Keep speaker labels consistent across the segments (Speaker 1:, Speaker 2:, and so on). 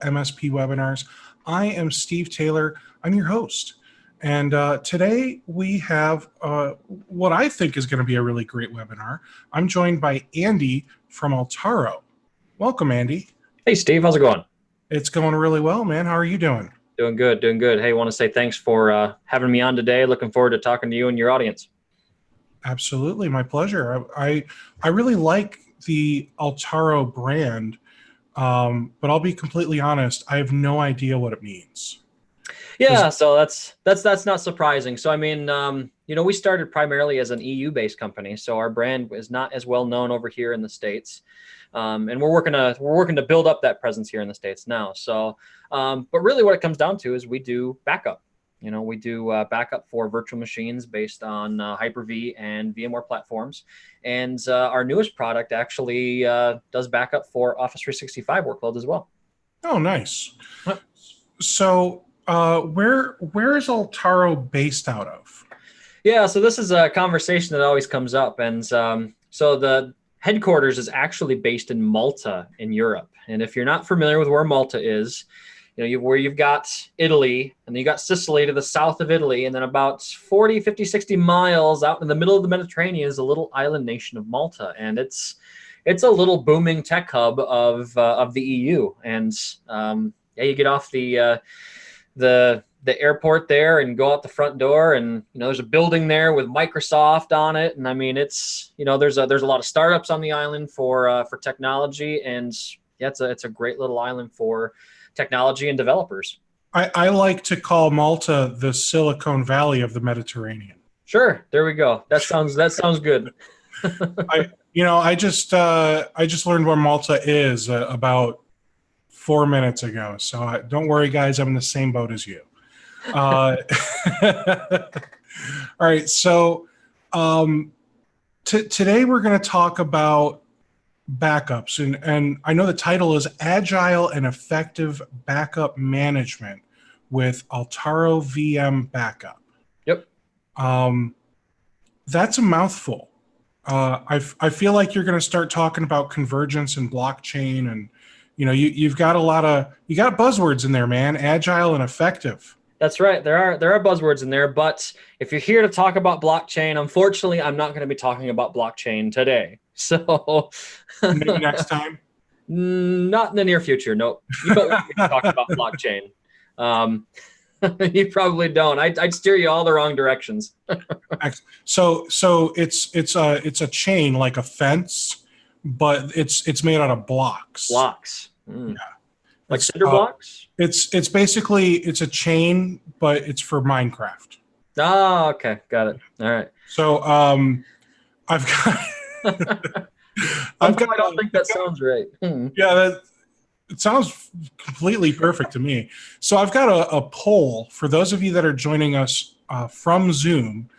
Speaker 1: MSP webinars. I am Steve Taylor. I'm your host. And today we have what I think is going to be a really great webinar. I'm joined by Andy from Altaro. Welcome, Andy.
Speaker 2: Hey, Steve. How's it going?
Speaker 1: It's going really well, man. How are you doing?
Speaker 2: Doing good, doing good. Hey, I want to say thanks for having me on today. Looking forward to talking to you and your audience.
Speaker 1: Absolutely. My pleasure. I really like the Altaro brand, but I'll be completely honest. I have no idea what it means.
Speaker 2: Yeah, so that's not surprising. So I mean, we started primarily as an EU-based company, so our brand is not as well known over here in the States, and we're working to build up that presence here in the States now. So, but really, what it comes down to is we do backup. We do backup for virtual machines based on Hyper-V and VMware platforms, and our newest product actually does backup for Office 365 workloads as well.
Speaker 1: Oh, nice. So. Where is Altaro based out of?
Speaker 2: Yeah, so this is a conversation that always comes up, and so the headquarters is actually based in Malta in Europe. And if you're not familiar with where Malta is, where you've got Italy, and then you got Sicily to the south of Italy, and then about 40, 50, 60 miles out in the middle of the Mediterranean is a little island nation of Malta, and it's a little booming tech hub of the EU. And you get off the airport there and go out the front door, and there's a building there with Microsoft on it, and I mean it's there's a lot of startups on the island for technology, and yeah, it's a great little island for technology and developers.
Speaker 1: I like to call Malta the Silicon Valley of the Mediterranean.
Speaker 2: Sure, there we go. That sounds good.
Speaker 1: I just learned where Malta is about 4 minutes ago. So don't worry, guys. I'm in the same boat as you. All right. So today we're going to talk about backups. And I know the title is Agile and Effective Backup Management with Altaro VM Backup.
Speaker 2: Yep.
Speaker 1: That's a mouthful. I feel like you're going to start talking about convergence and blockchain, and you've got you got buzzwords in there, man. Agile and effective.
Speaker 2: That's right. There are buzzwords in there, but if you're here to talk about blockchain, unfortunately, I'm not going to be talking about blockchain today. So
Speaker 1: maybe next time.
Speaker 2: Not in the near future. Nope. You don't want me to talk about blockchain. You probably don't. I'd steer you all the wrong directions.
Speaker 1: So it's a chain like a fence, but it's made out of blocks.
Speaker 2: Blocks. Mm.
Speaker 1: Yeah.
Speaker 2: Like cinder blocks?
Speaker 1: It's basically it's a chain, but it's for Minecraft.
Speaker 2: Oh, okay. Got it. All right.
Speaker 1: So I've got
Speaker 2: I don't think that sounds right.
Speaker 1: Yeah, it sounds completely perfect to me. So I've got a poll for those of you that are joining us from Zoom.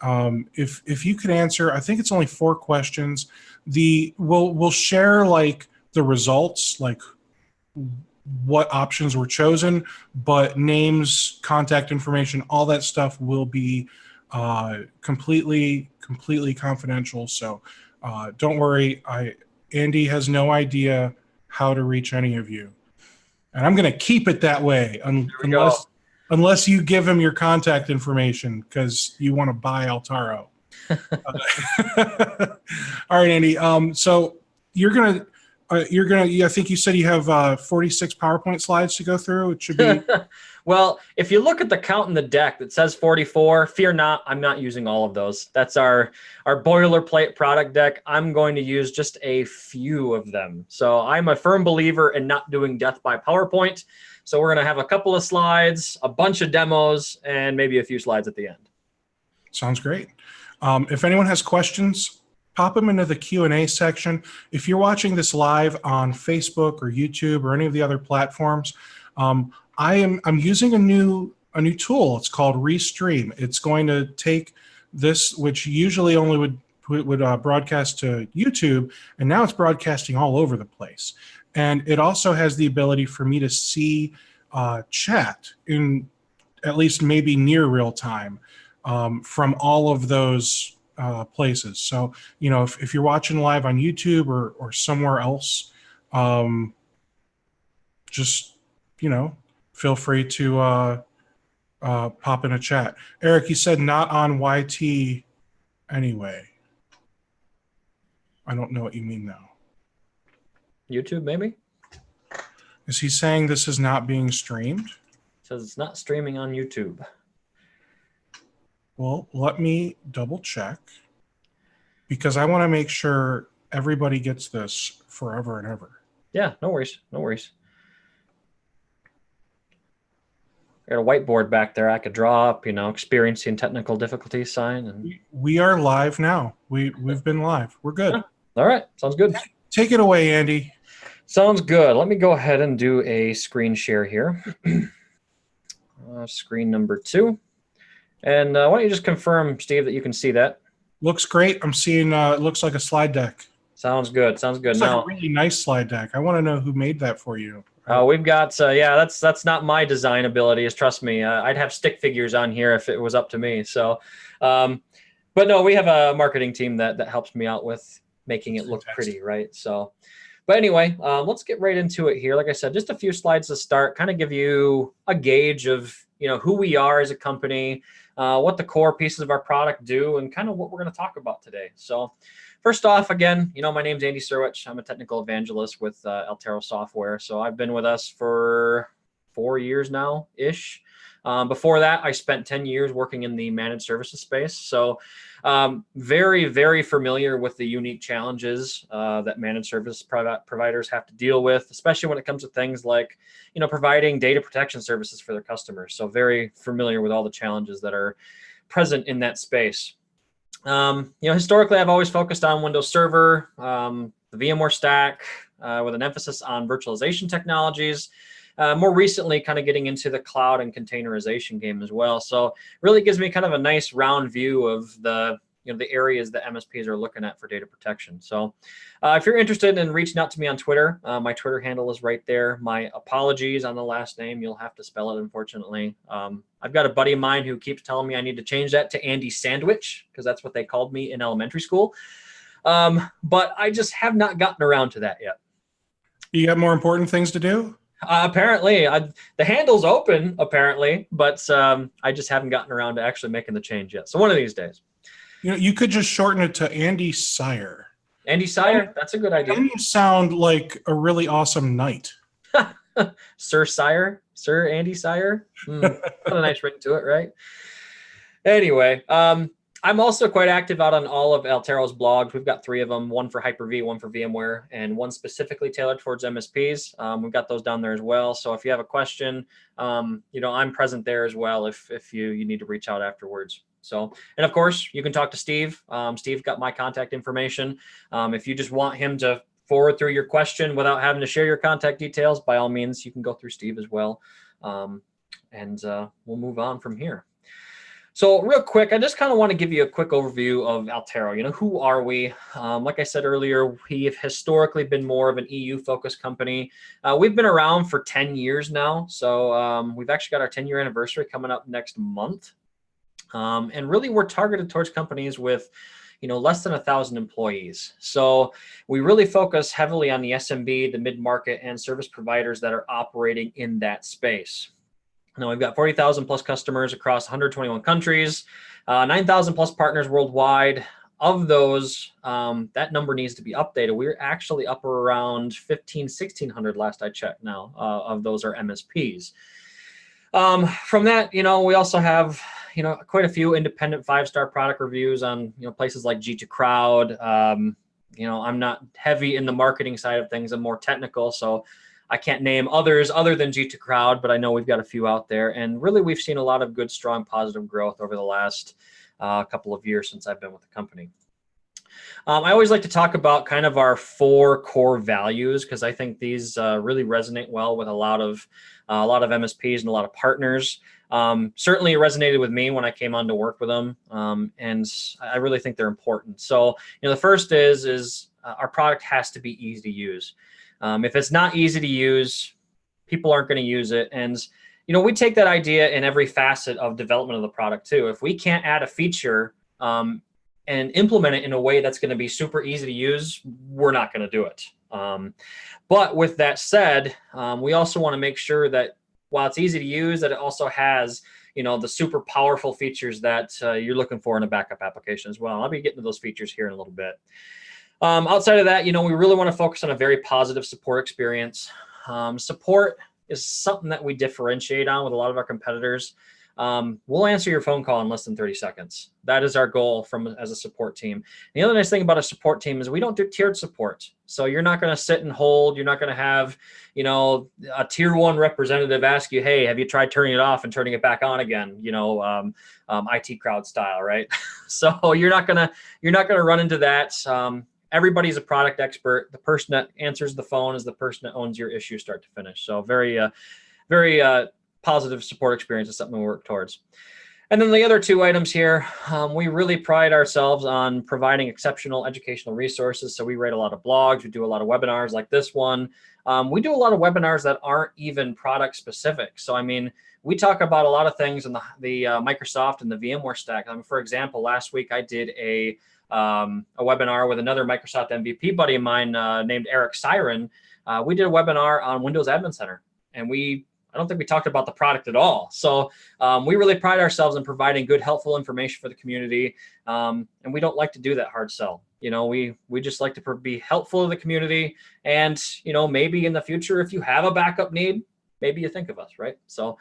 Speaker 1: If you could answer, I think it's only 4 questions. We'll share like the results, like what options were chosen, but names, contact information, all that stuff will be completely confidential. So don't worry. Andy has no how to reach any of you, and I'm going to keep it that way unless you give him your contact information because you want to buy Altaro. All right, Andy. So you're gonna. I think you said you have 46 PowerPoint slides to go through. It should be.
Speaker 2: Well, if you look at the count in the deck that says 44, fear not, I'm not using all of those. That's our boilerplate product deck. I'm going to use just a few of them. So I'm a firm believer in not doing death by PowerPoint. So we're going to have a couple of slides, a bunch of demos, and maybe a few slides at the end.
Speaker 1: Sounds great. If anyone has questions, pop them into the Q&A section. If you're watching this live on Facebook or YouTube or any of the other platforms, I'm using a new tool. It's called Restream. It's going to take this, which usually only would broadcast to YouTube, and now it's broadcasting all over the place. And it also has the ability for me to see chat in at least maybe near real time from all of those places. So, if you're watching live on YouTube or somewhere else, just feel free to pop in a chat. Eric, you said not on YT anyway. I don't know what you mean now.
Speaker 2: YouTube, maybe?
Speaker 1: Is he saying this is not being streamed?
Speaker 2: Says it's not streaming on YouTube.
Speaker 1: Well, let me double check because I want to make sure everybody gets this forever and ever.
Speaker 2: Yeah, no worries. No worries. I got a whiteboard back there I could draw up, experiencing technical difficulties sign. And
Speaker 1: we are live now. We've been live. We're good.
Speaker 2: Yeah. All right. Sounds good.
Speaker 1: Take it away, Andy.
Speaker 2: Sounds good. Let me go ahead and do a screen share here. Screen number 2. And why don't you just confirm, Steve, that you can see that?
Speaker 1: Looks great. I'm seeing it looks like a slide deck.
Speaker 2: Sounds good. Sounds good.
Speaker 1: It's like a really nice slide deck. I want to know who made that for you.
Speaker 2: We've got, that's not my design abilities. Trust me. I'd have stick figures on here if it was up to me. So, but no, we have a marketing team that helps me out with making it look pretty, right? So, but anyway, let's get right into it here. Like I said, just a few slides to start, kind of give you a gauge of, who we are as a company, what the core pieces of our product do, and kind of what we're going to talk about today. So first off, again, my name's Andy Surwich. I'm a technical evangelist with Altaro Software. So I've been with us for 4 years now-ish. Before that, I spent 10 years working in the managed services space. So very, very familiar with the unique challenges that managed service providers have to deal with, especially when it comes to things like, providing data protection services for their customers. So very familiar with all the challenges that are present in that space. Historically, I've always focused on Windows Server, the VMware stack, with an emphasis on virtualization technologies. More recently, kind of getting into the cloud and containerization game as well. So really gives me kind of a nice round view of the areas that MSPs are looking at for data protection. So if you're interested in reaching out to me on Twitter, my Twitter handle is right there. My apologies on the last name. You'll have to spell it, unfortunately. I've got a buddy of mine who keeps telling me I need to change that to Andy Sandwich because that's what they called me in elementary school. But I just have not gotten around to that yet.
Speaker 1: You got more important things to do?
Speaker 2: Apparently, the handle's open, apparently, but I just haven't gotten around to actually making the change yet. So one of these days.
Speaker 1: You could just shorten it to Andy Sire.
Speaker 2: Andy Sire? That's a good idea.
Speaker 1: Then you sound like a really awesome knight.
Speaker 2: Sir Sire? Sir Andy Sire? Got a nice ring to it, right? Anyway, I'm also quite active out on all of Altaro's blogs. We've got 3 of them, one for Hyper-V, one for VMware, and one specifically tailored towards MSPs. We've got those down there as well. So if you have a question, I'm present there as well if you need to reach out afterwards. So, and of course, you can talk to Steve. Steve got my contact information. If you just want him to forward through your question without having to share your contact details, by all means, you can go through Steve as well. And we'll move on from here. So real quick, I just kind of want to give you a quick overview of Altaro. Who are we? Like I said earlier, we have historically been more of an EU-focused company. We've been around for 10 years now. So we've actually got our 10-year anniversary coming up next month. And really, we're targeted towards companies with, less than 1,000 employees. So we really focus heavily on the SMB, the mid-market, and service providers that are operating in that space. Now, we've got 40,000 plus customers across 121 countries, 9,000 plus partners worldwide. Of those, that number needs to be updated. We're actually up around 1,600 last I checked now. Of those are MSPs. From that, we also have, quite a few independent 5-star product reviews on, places like G2 Crowd. I'm not heavy in the marketing side of things. I'm more technical. So I can't name others other than G2 Crowd, but I know we've got a few out there. And really, we've seen a lot of good, strong, positive growth over the last couple of years since I've been with the company. I always like to talk about kind of our 4 core values because I think these really resonate well with a lot of MSPs and a lot of partners. Certainly it resonated with me when I came on to work with them, and I really think they're important. So, the first is our product has to be easy to use. If it's not easy to use, people aren't going to use it. And, we take that idea in every facet of development of the product too. If we can't add a feature and implement it in a way that's going to be super easy to use, we're not going to do it. But with that said, we also want to make sure that while it's easy to use, that it also has, the super powerful features that you're looking for in a backup application as well. I'll be getting to those features here in a little bit. Outside of that, we really want to focus on a very positive support experience. Support is something that we differentiate on with a lot of our competitors. We'll answer your phone call in less than 30 seconds. That is our goal as a support team. And the other nice thing about a support team is we don't do tiered support. So you're not going to sit and hold. You're not going to have, a tier 1 representative ask you, hey, have you tried turning it off and turning it back on again? IT crowd style, right? So you're not going to run into that. Everybody's a product expert. The person that answers the phone is the person that owns your issue start to finish. So very positive support experience is something we work towards. And then the other 2 items here, we really pride ourselves on providing exceptional educational resources. So we write a lot of blogs. We do a lot of webinars like this one. We do a lot of webinars that aren't even product specific. So, we talk about a lot of things in the Microsoft and the VMware stack. For example, last week I did a webinar with another Microsoft MVP buddy of mine named Eric Siren. We did a webinar on Windows Admin Center, and I don't think we talked about the product at all. So we really pride ourselves in providing good, helpful information for the community. And we don't like to do that hard sell. We just like to be helpful to the community. And, maybe in the future, if you have a backup need, maybe you think of us, right? So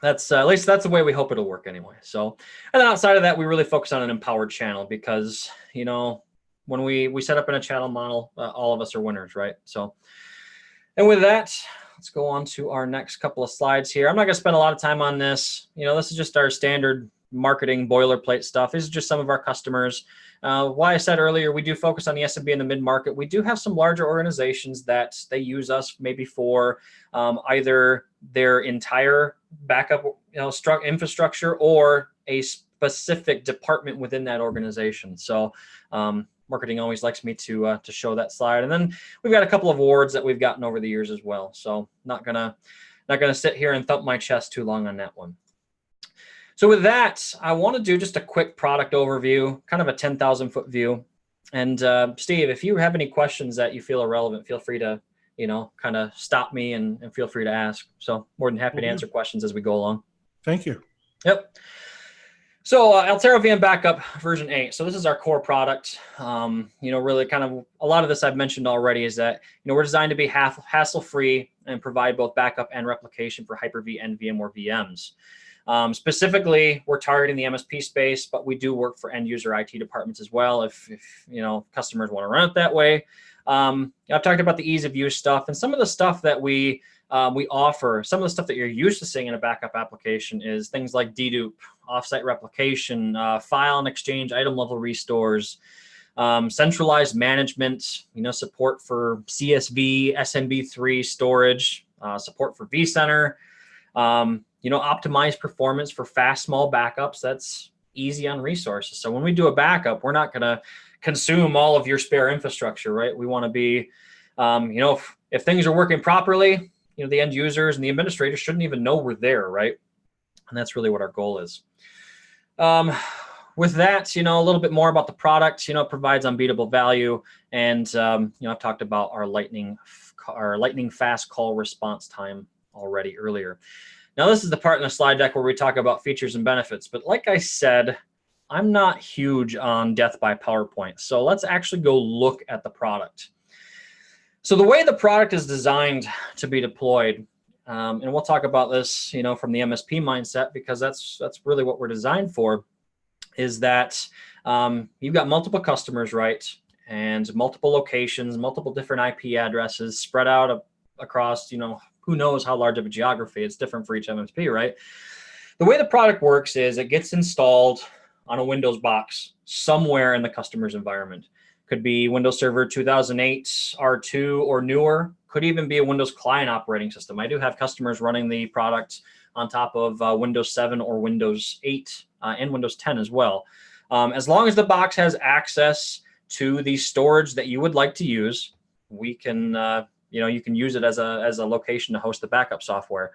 Speaker 2: that's at least that's the way we hope it'll work anyway. So, and then outside of that, we really focus on an empowered channel because, when we set up in a channel model, all of us are winners, right? So, and with that, let's go on to our next couple of slides here. I'm not going to spend a lot of time on this. This is just our standard marketing boilerplate stuff. This is just some of our customers. Why I said earlier, we do focus on the SMB and the mid-market. We do have some larger organizations that they use us maybe for either their entire backup infrastructure or a specific department within that organization. So marketing always likes me to show that slide. And then we've got a couple of awards that we've gotten over the years as well. So not gonna sit here and thump my chest too long on that one. So with that, I want to do just a quick product overview, kind of a 10,000-foot view. And Steve, if you have any questions that you feel are relevant, feel free to, kind of stop me and feel free to ask. So more than happy to answer questions as we go along.
Speaker 1: Thank you.
Speaker 2: Yep. So Altaro VM Backup version 8. So this is our core product. Really kind of a lot of this I've mentioned already is that, we're designed to be hassle-free and provide both backup and replication for Hyper-V and VMware VMs. Specifically, we're targeting the MSP space, but we do work for end user IT departments as well if customers want to run it that way. I've talked about the ease of use stuff and some of the stuff that we offer. Some of the stuff that you're used to seeing in a backup application is things like dedupe, offsite replication, file and exchange item level restores, centralized management, support for CSV, SMB3 storage, support for vCenter, optimize performance for fast, small backups. That's easy on resources. So when we do a backup, we're not going to consume all of your spare infrastructure, right? We want to be, if things are working properly, the end users and the administrators shouldn't even know we're there, right? And that's really what our goal is. With that, a little bit more about the product. It provides unbeatable value, and I've talked about our lightning fast call response time already earlier. Now, this is the part in the slide deck where we talk about features and benefits. But like I said, I'm not huge on death by PowerPoint. So let's actually go look at the product. So the way the product is designed to be deployed, and we'll talk about this, from the MSP mindset, because that's really what we're designed for, is that you've got multiple customers, right? And multiple locations, multiple different IP addresses spread out across, who knows how large of a geography. It's different for each MSP, right? The way the product works is it gets installed on a Windows box somewhere in the customer's environment. Could be Windows Server 2008 R2 or newer. Could even be a Windows client operating system. I do have customers running the product on top of Windows 7 or Windows 8 and Windows 10 as well. As long as the box has access to the storage that you would like to use, we can you can use it as a location to host the backup software.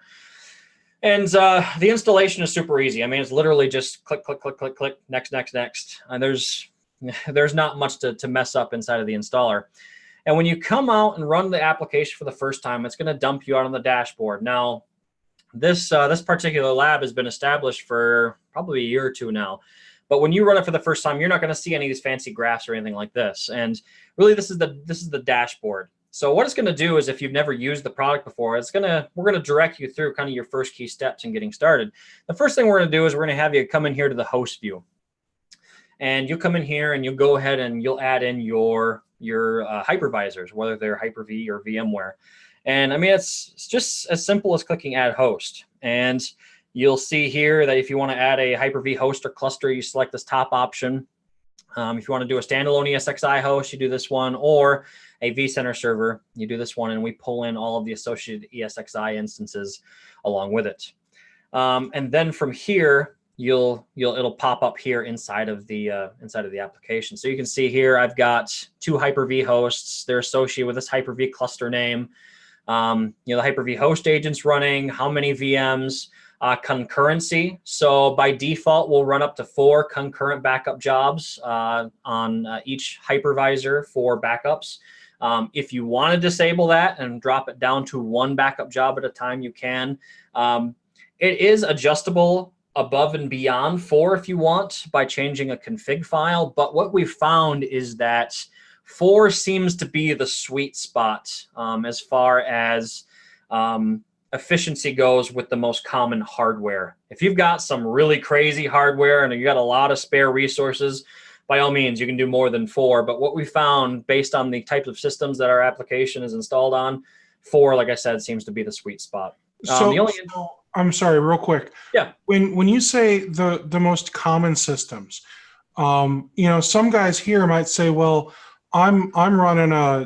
Speaker 2: And the installation is super easy. It's literally just click, click, click, click, click, next, next, next. And there's not much to mess up inside of the installer. And when you come out and run the application for the first time, it's going to dump you out on the dashboard. Now, this particular lab has been established for probably a year or two now. But when you run it for the first time, you're not going to see any of these fancy graphs or anything like this. And really, this is the dashboard. So what it's going to do is, if you've never used the product before, we're going to direct you through kind of your first key steps in getting started. The first thing we're going to do is we're going to have you come in here to the host view. And you'll come in here and you'll go ahead and you'll add in your hypervisors, whether they're Hyper-V or VMware. And I mean, it's just as simple as clicking add host. And you'll see here that if you want to add a Hyper-V host or cluster, you select this top option. If you want to do a standalone ESXi host, you do this one, or a vCenter server, you do this one, and we pull in all of the associated ESXi instances along with it. And then from here, it'll pop up here inside of the application. So you can see here, I've got 2 Hyper-V hosts. They're associated with this Hyper-V cluster name. The Hyper-V host agent's running, how many VMs, concurrency. So by default, we'll run up to 4 concurrent backup jobs on each hypervisor for backups. If you want to disable that and drop it down to 1 backup job at a time, you can. It is adjustable above and beyond 4 if you want by changing a config file. But what we've found is that 4 seems to be the sweet spot as far as efficiency goes with the most common hardware. If you've got some really crazy hardware and you got a lot of spare resources, by all means, you can do more than 4. But what we found based on the types of systems that our application is installed on, 4, like I said, seems to be the sweet spot.
Speaker 1: So I'm sorry, real quick.
Speaker 2: Yeah.
Speaker 1: When you say the most common systems, some guys here might say, well, I'm running a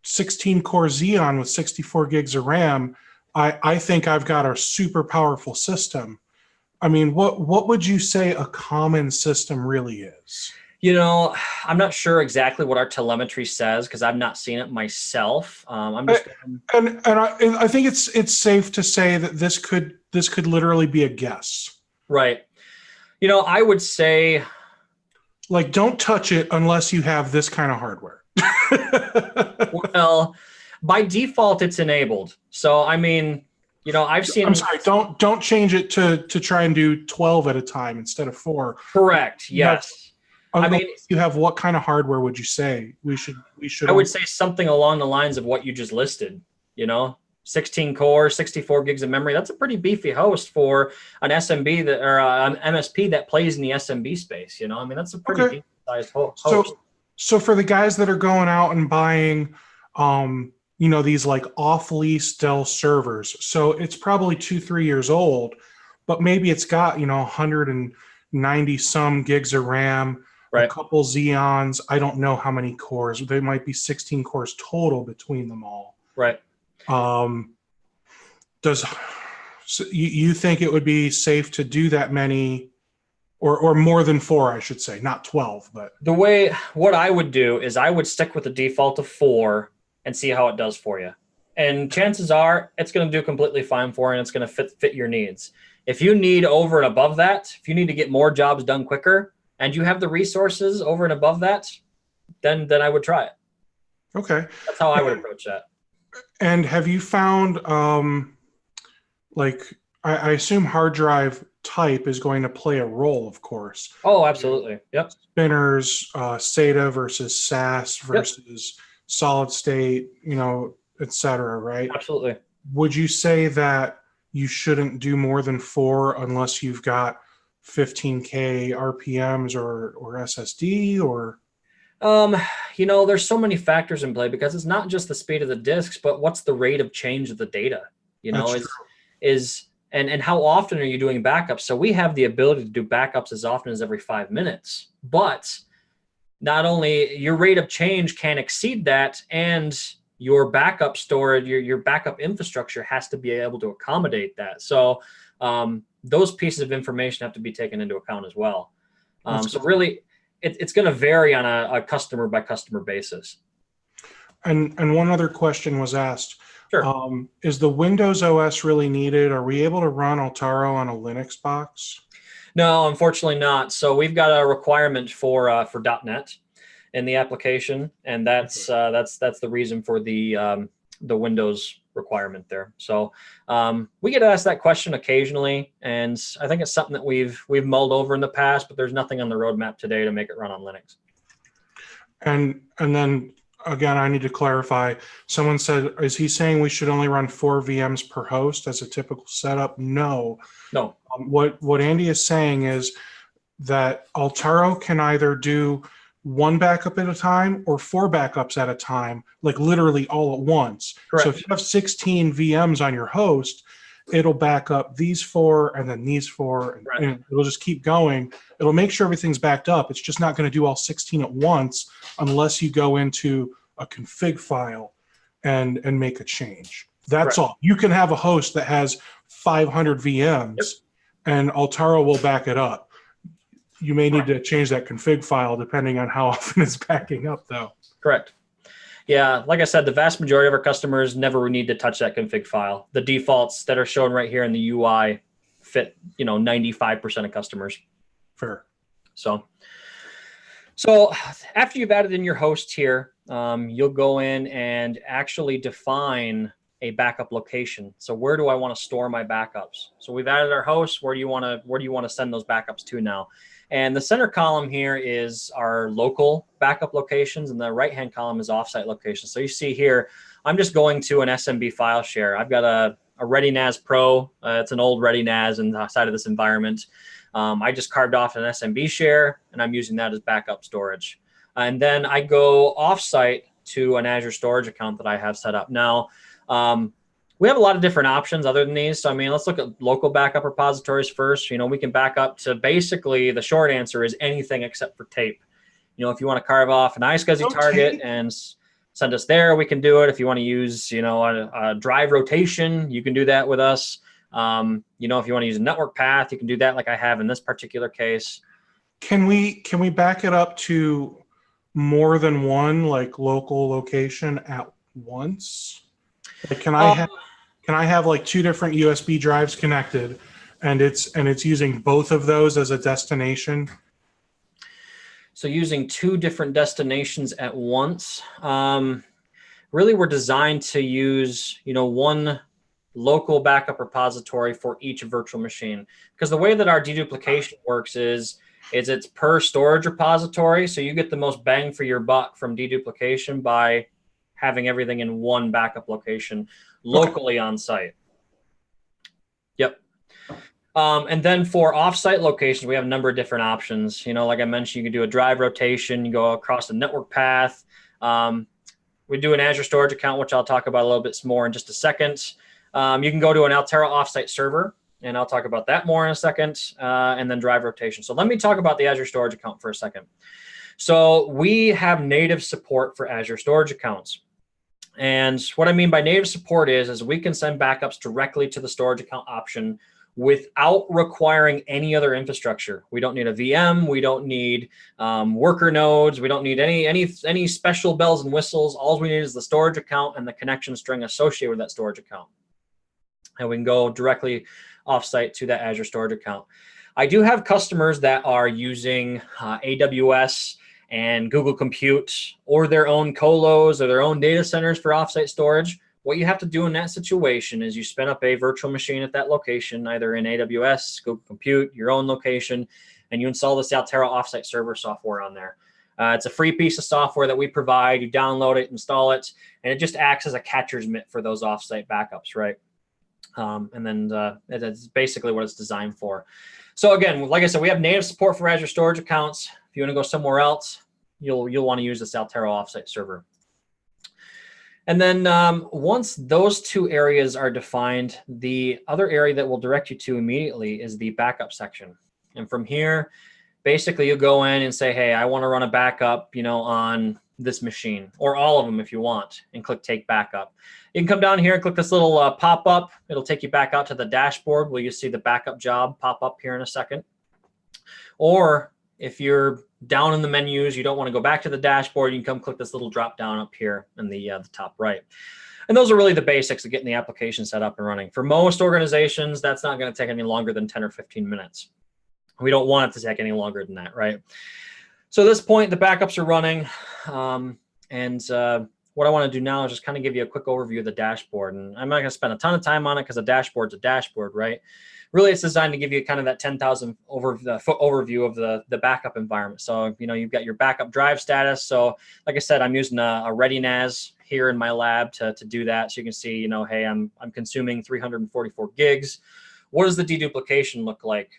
Speaker 1: 16-core Xeon with 64 gigs of RAM. I think I've got a super powerful system. I mean, what would you say a common system really is?
Speaker 2: I'm not sure exactly what our telemetry says because I've not seen it myself. I'm just
Speaker 1: and I think it's safe to say that this could literally be a guess.
Speaker 2: Right. I would say,
Speaker 1: like, don't touch it unless you have this kind of hardware.
Speaker 2: Well, by default, it's enabled. So, I mean, I've seen.
Speaker 1: I'm sorry. Don't change it to try and do 12 at a time instead of 4.
Speaker 2: Correct. Yes.
Speaker 1: I mean, you have what kind of hardware would you say we should?
Speaker 2: I would say something along the lines of what you just listed. 16 core, 64 gigs of memory. That's a pretty beefy host for an SMB an MSP that plays in the SMB space. I mean, that's a pretty decent sized host.
Speaker 1: So for the guys that are going out and buying, these like off-lease Dell servers, so it's probably 2-3 years old, but maybe it's got 190 some gigs of RAM,
Speaker 2: right,
Speaker 1: a couple Xeons. I don't know how many cores. They might be 16 cores total between them all.
Speaker 2: Right.
Speaker 1: You think it would be safe to do that many? Or more than 4, I should say, not 12. But
Speaker 2: what I would do is I would stick with the default of 4 and see how it does for you. And chances are it's going to do completely fine for you, and it's going to fit your needs. If you need over and above that, if you need to get more jobs done quicker, and you have the resources over and above that, then I would try it.
Speaker 1: Okay.
Speaker 2: That's how I would approach that.
Speaker 1: And have you found, I assume hard drive type is going to play a role, of course.
Speaker 2: Oh, absolutely. Yep.
Speaker 1: Spinners, SATA versus SAS versus solid state, et cetera, right?
Speaker 2: Absolutely.
Speaker 1: Would you say that you shouldn't do more than 4 unless you've got 15K RPMs or SSD or?
Speaker 2: There's so many factors in play because it's not just the speed of the disks, but what's the rate of change of the data, and how often are you doing backups? So we have the ability to do backups as often as every 5 minutes, but not only your rate of change can exceed that, and your backup storage, your backup infrastructure has to be able to accommodate that. So those pieces of information have to be taken into account as well. So really, it's going to vary on a customer by customer basis.
Speaker 1: And one other question was asked.
Speaker 2: Sure.
Speaker 1: Is the Windows OS really needed? Are we able to run Altaro on a Linux box?
Speaker 2: No, unfortunately not. So we've got a requirement for .NET. in the application, and that's the reason for the Windows requirement there. So we get asked that question occasionally, and I think it's something that we've mulled over in the past, but there's nothing on the roadmap today to make it run on Linux.
Speaker 1: And then again, I need to clarify. Someone said, is he saying we should only run 4 VMs per host as a typical setup? No. What Andy is saying is that Altaro can either do 1 backup at a time or 4 backups at a time, like literally all at once.
Speaker 2: Correct.
Speaker 1: So if you have 16 VMs on your host, it'll back up these 4 and then these 4, and it'll just keep going. It'll make sure everything's backed up. It's just not going to do all 16 at once unless you go into a config file and make a change. That's all. You can have a host that has 500 VMs and Altaro will back it up. You may need to change that config file depending on how often it's backing up, though.
Speaker 2: Correct. Yeah, like I said, the vast majority of our customers never need to touch that config file. The defaults that are shown right here in the UI fit, 95% of customers.
Speaker 1: Fair.
Speaker 2: So after you've added in your host here, you'll go in and actually define a backup location. So where do I want to store my backups? So we've added our host. Where do you want to send those backups to now? And the center column here is our local backup locations, and the right-hand column is offsite locations. So you see here, I'm just going to an SMB file share. I've got a ReadyNAS Pro. It's an old ReadyNAS inside of this environment. I just carved off an SMB share, and I'm using that as backup storage. And then I go offsite to an Azure storage account that I have set up. Now, we have a lot of different options other than these. So, I mean, let's look at local backup repositories first. We can back up to basically the short answer is anything except for tape. If you want to carve off an iSCSI target and send us there, we can do it. If you want to use, a drive rotation, you can do that with us. If you want to use a network path, you can do that like I have in this particular case.
Speaker 1: Can we back it up to more than one, like local location at once? Like, can I have like 2 different USB drives connected, and it's using both of those as a destination?
Speaker 2: So using 2 different destinations at once, really we're designed to use, one local backup repository for each virtual machine. Because the way that our deduplication works is it's per storage repository. So you get the most bang for your buck from deduplication by having everything in one backup location locally on site. Yep. And then for offsite locations, we have a number of different options. Like I mentioned, you can do a drive rotation, you go across the network path. We do an Azure storage account, which I'll talk about a little bit more in just a second. You can go to an Altaro offsite server, and I'll talk about that more in a second, and then drive rotation. So let me talk about the Azure storage account for a second. So we have native support for Azure storage accounts. And what I mean by native support is we can send backups directly to the storage account option without requiring any other infrastructure. We don't need a VM. We don't need worker nodes. We don't need any special bells and whistles. All we need is the storage account and the connection string associated with that storage account. And we can go directly offsite to that Azure storage account. I do have customers that are using AWS and Google Compute or their own colos or their own data centers for offsite storage. What you have to do in that situation is you spin up a virtual machine at that location, either in AWS, Google Compute, your own location, and you install this Altaro offsite server software on there. It's a free piece of software that we provide. You download it, install it, and it just acts as a catcher's mitt for those offsite backups, right? And then that's basically what it's designed for. So again, like I said, we have native support for Azure storage accounts. If you want to go somewhere else, you'll want to use this Altaro offsite server. And then once those 2 areas are defined, the other area that will direct you to immediately is the backup section. And from here, basically you'll go in and say, hey, I want to run a backup, on this machine, or all of them if you want, and click Take Backup. You can come down here and click this little pop-up. It'll take you back out to the dashboard where you see the backup job pop up here in a second. Or if you're down in the menus, you don't want to go back to the dashboard, you can come click this little drop down up here in the top right. And those are really the basics of getting the application set up and running. For most organizations, that's not going to take any longer than 10 or 15 minutes. We don't want it to take any longer than that, right? So at this point, the backups are running. What I want to do now is just kind of give you a quick overview of the dashboard. And I'm not going to spend a ton of time on it because a dashboard's a dashboard, right? Really, it's designed to give you kind of that 10,000 foot overview of the backup environment. So, you've got your backup drive status. So like I said, I'm using a ReadyNAS here in my lab to do that. So you can see, hey, I'm consuming 344 gigs. What does the deduplication look like?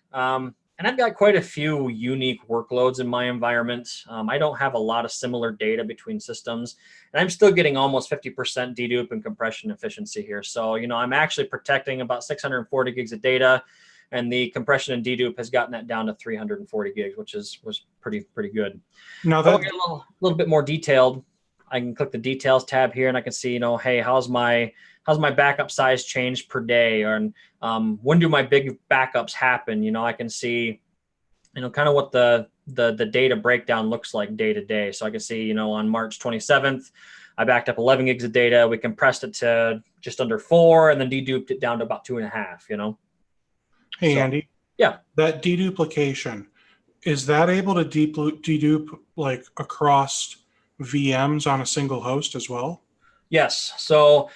Speaker 2: And I've got quite a few unique workloads in my environment. I don't have a lot of similar data between systems, and I'm still getting almost 50% dedupe and compression efficiency here. So, I'm actually protecting about 640 gigs of data, and the compression and dedupe has gotten that down to 340 gigs, which was pretty good. Now that get a little bit more detailed, I can click the details tab here, and I can see, hey, how's my backup size change per day? Or when do my big backups happen? I can see, kind of what the data breakdown looks like day to day. So I can see, on March 27th, I backed up 11 gigs of data. We compressed it to just under 4 and then deduped it down to about 2.5,
Speaker 1: Hey, Andy.
Speaker 2: Yeah.
Speaker 1: That deduplication, is that able to dedupe like across VMs on a single host as well?
Speaker 2: Yes. So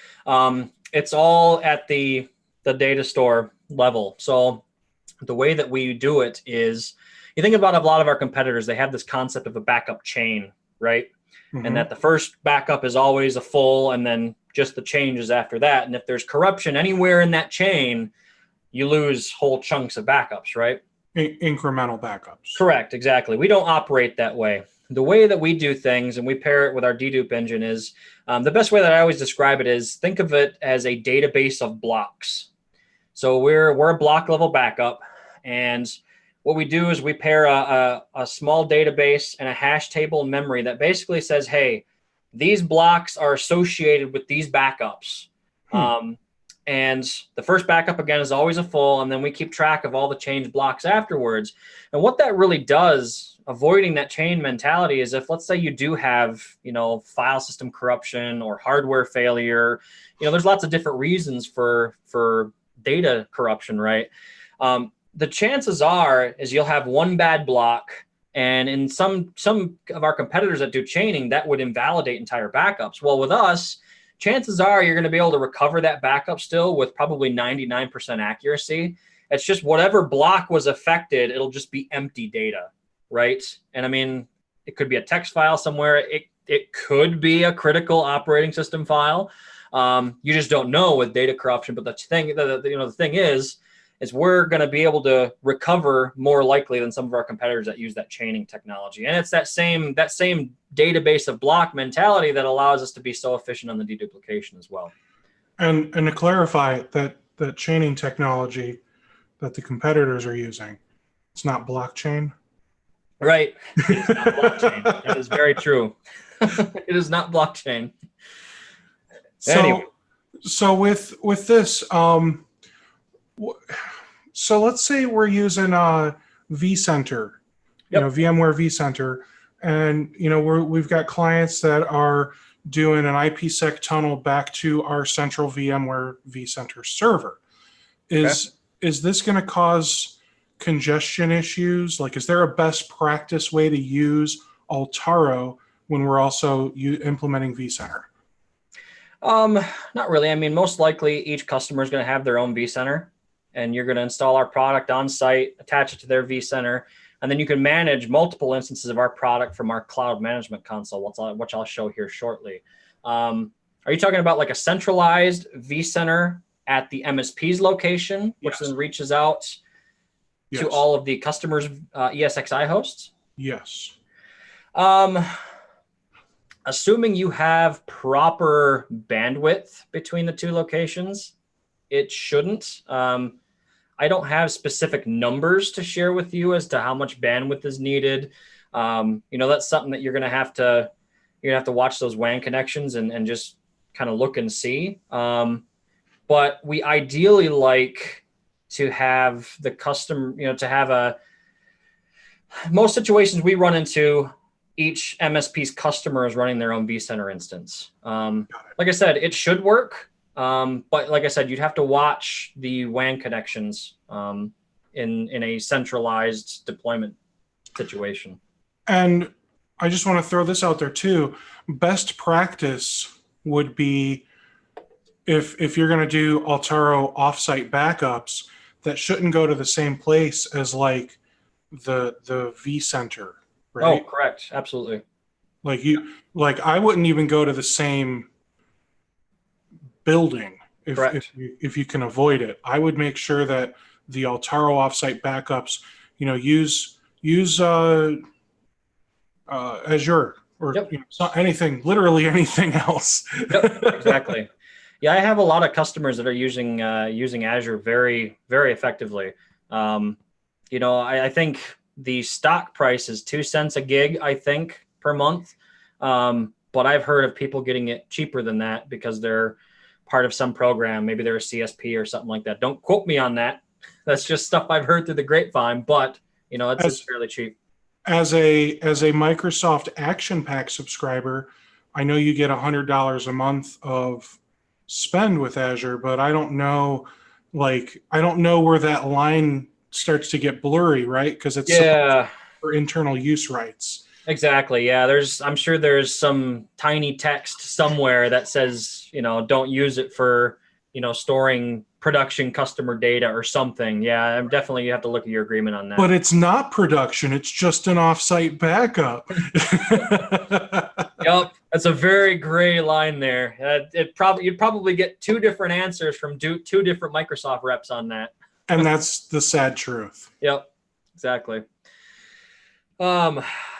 Speaker 2: it's all at the data store level. So the way that we do it is, you think about a lot of our competitors, they have this concept of a backup chain, right? Mm-hmm. And that the first backup is always a full, and then just the changes after that. And if there's corruption anywhere in that chain, you lose whole chunks of backups, right?
Speaker 1: Incremental backups.
Speaker 2: Correct. Exactly. We don't operate that way. The way that we do things, and we pair it with our dedupe engine, is the best way that I always describe it is, think of it as a database of blocks. So we're a block level backup, and what we do is we pair a small database and a hash table in memory that basically says, hey, these blocks are associated with these backups. And the first backup, again, is always a full, and then we keep track of all the change blocks afterwards. And what that really does, avoiding that chain mentality, is if, let's say, you do have, file system corruption or hardware failure, there's lots of different reasons for data corruption, right? The chances are is you'll have one bad block, and in some of our competitors that do chaining, that would invalidate entire backups. Well, with us, chances are you're going to be able to recover that backup still with probably 99% accuracy. It's just whatever block was affected, it'll just be empty data, right? And I mean, it could be a text file somewhere. It could be a critical operating system file. You just don't know with data corruption. But the thing is we're going to be able to recover more likely than some of our competitors that use that chaining technology. And it's that same database of block mentality that allows us to be so efficient on the deduplication as well.
Speaker 1: And to clarify, that chaining technology that the competitors are using, it's not blockchain?
Speaker 2: Right. It's not blockchain. That is very true. It is not blockchain. Anyway.
Speaker 1: So with this, so let's say we're using vCenter, VMware vCenter, and we've got clients that are doing an IPsec tunnel back to our central VMware vCenter server. Is this going to cause congestion issues? Like, is there a best practice way to use Altaro when we're also implementing vCenter?
Speaker 2: Not really. I mean, most likely each customer is going to have their own vCenter, and you're going to install our product on site, attach it to their vCenter, and then you can manage multiple instances of our product from our cloud management console, which I'll show here shortly. Are you talking about like a centralized vCenter at the MSP's location, which then reaches out to all of the customers' ESXi hosts?
Speaker 1: Yes.
Speaker 2: Assuming you have proper bandwidth between the two locations, it shouldn't. I don't have specific numbers to share with you as to how much bandwidth is needed. That's something that you're going to have to watch those WAN connections and just kind of look and see. But we ideally like to have the custom, most situations we run into, each MSP's customer is running their own vCenter instance. Like I said, it should work. But like I said, you'd have to watch the WAN connections in a centralized deployment situation.
Speaker 1: And I just want to throw this out there too. Best practice would be if you're going to do Altaro offsite backups, that shouldn't go to the same place as like the vCenter,
Speaker 2: Oh,
Speaker 1: right?
Speaker 2: correct. Absolutely.
Speaker 1: Like I wouldn't even go to the same building
Speaker 2: Correct.
Speaker 1: if you can avoid it. I would make sure that the Altaro offsite backups, use Azure or
Speaker 2: Yep.
Speaker 1: anything, literally anything else.
Speaker 2: Yep. Exactly. Yeah, I have a lot of customers that are using Azure very, very effectively. I think the stock price is 2 cents a gig, I think, per month. But I've heard of people getting it cheaper than that because they're part of some program. Maybe they're a CSP or something like that. Don't quote me on that. That's just stuff I've heard through the grapevine, but it's fairly cheap.
Speaker 1: As a Microsoft Action Pack subscriber, I know you get $100 a month of spend with Azure, but I don't know where that line starts to get blurry, right? Because it's for internal use rights.
Speaker 2: Exactly. Yeah. I'm sure there's some tiny text somewhere that says, don't use it for, storing production customer data or something. Yeah. Definitely you have to look at your agreement on that.
Speaker 1: But it's not production. It's just an offsite backup.
Speaker 2: Yep. That's a very gray line there. You'd probably get two different answers from two different Microsoft reps on that.
Speaker 1: And that's the sad truth.
Speaker 2: Yep. Exactly.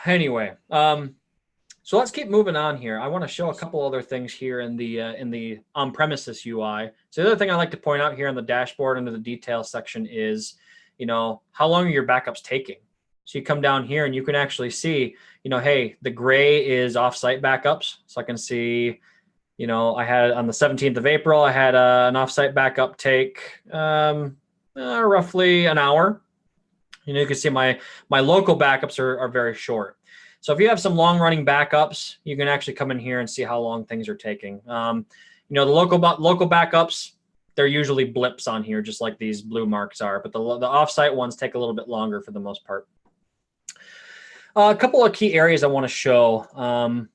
Speaker 2: Anyway, so let's keep moving on here. I want to show a couple other things here in the on-premises UI. So the other thing I like to point out here on the dashboard under the details section is, how long are your backups taking? So you come down here and you can actually see, hey, the gray is offsite backups. So I can see, I had on the 17th of April, I had an offsite backup take roughly an hour. You can see my local backups are very short. So if you have some long running backups, you can actually come in here and see how long things are taking. The local backups, they're usually blips on here, just like these blue marks are, but the offsite ones take a little bit longer for the most part. A couple of key areas I want to show.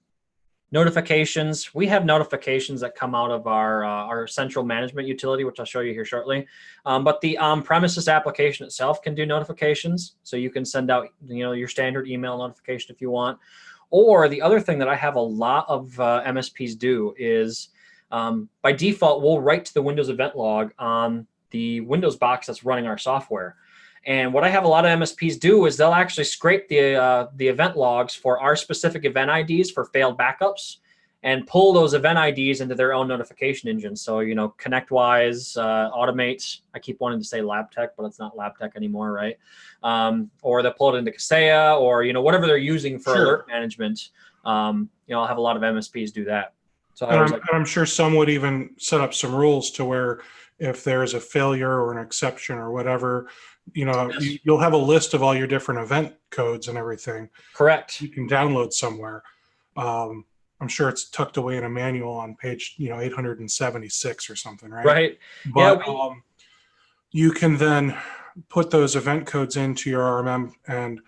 Speaker 2: Notifications. We have notifications that come out of our central management utility, which I'll show you here shortly. But the on-premises application itself can do notifications. So you can send out, your standard email notification if you want. Or the other thing that I have a lot of MSPs do is by default, we'll write to the Windows event log on the Windows box that's running our software. And what I have a lot of MSPs do is they'll actually scrape the event logs for our specific event IDs for failed backups and pull those event IDs into their own notification engine. So, ConnectWise, Automate, I keep wanting to say LabTech, but it's not LabTech anymore, right? Or they'll pull it into Kaseya or, whatever they're using for alert management. I'll have a lot of MSPs do that. So
Speaker 1: I'm sure some would even set up some rules to where if there's a failure or an exception or whatever, you'll have a list of all your different event codes and everything.
Speaker 2: Correct.
Speaker 1: You can download somewhere. I'm sure it's tucked away in a manual on page 876 or something, right?
Speaker 2: Right.
Speaker 1: But you can then put those event codes into your RMM and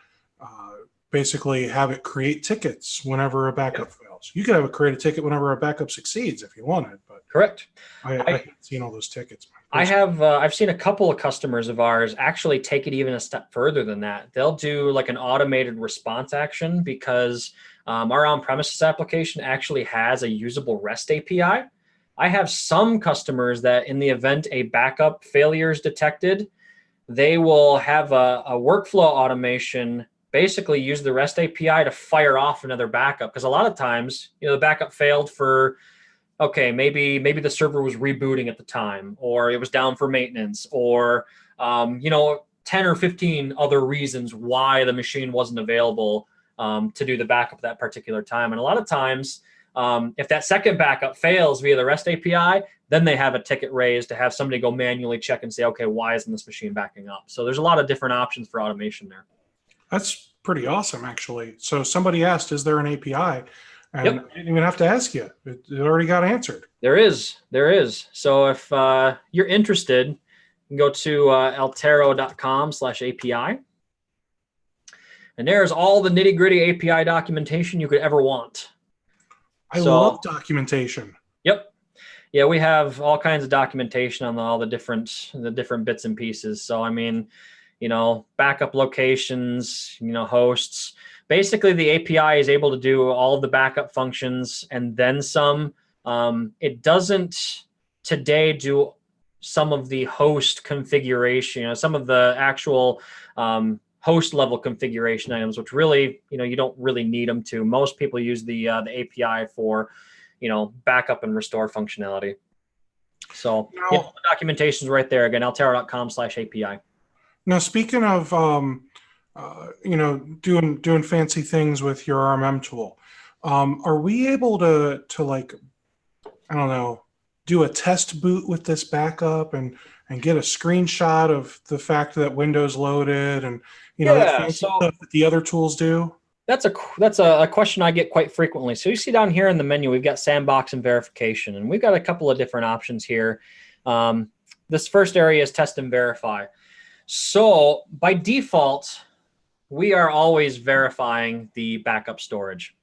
Speaker 1: basically have it create tickets whenever a backup fails. You could have it create a ticket whenever a backup succeeds if you wanted, but
Speaker 2: correct.
Speaker 1: I haven't seen all those tickets.
Speaker 2: I've seen a couple of customers of ours actually take it even a step further than that. They'll do like an automated response action because our on-premises application actually has a usable REST API. I have some customers that in the event a backup failure is detected, they will have a workflow automation basically use the REST API to fire off another backup. Because a lot of times, the backup failed for, okay, maybe the server was rebooting at the time, or it was down for maintenance, or 10 or 15 other reasons why the machine wasn't available to do the backup at that particular time. And a lot of times, if that second backup fails via the REST API, then they have a ticket raised to have somebody go manually check and say, okay, why isn't this machine backing up? So there's a lot of different options for automation there. That's
Speaker 1: pretty awesome, actually. So somebody asked, is there an API? And I didn't even have to ask you. It already got answered.
Speaker 2: There is. So if you're interested, you can go to altaro.com/API. And there's all the nitty gritty API documentation you could ever want.
Speaker 1: I love documentation.
Speaker 2: Yep. Yeah, we have all kinds of documentation on all the different bits and pieces. So, I mean, backup locations, hosts. Basically, the API is able to do all of the backup functions and then some. It doesn't today do some of the host configuration, some of the actual host level configuration items, which really, you don't really need them to. Most people use the API for, backup and restore functionality. So the documentation is right there. Again, altaro.com/API.
Speaker 1: Now, speaking of, doing fancy things with your RMM tool, are we able to like, I don't know, do a test boot with this backup and get a screenshot of the fact that Windows loaded and, that fancy stuff that the other tools do?
Speaker 2: That's a question I get quite frequently. So you see down here in the menu, we've got sandbox and verification, and we've got a couple of different options here. This first area is test and verify. So by default, we are always verifying the backup storage.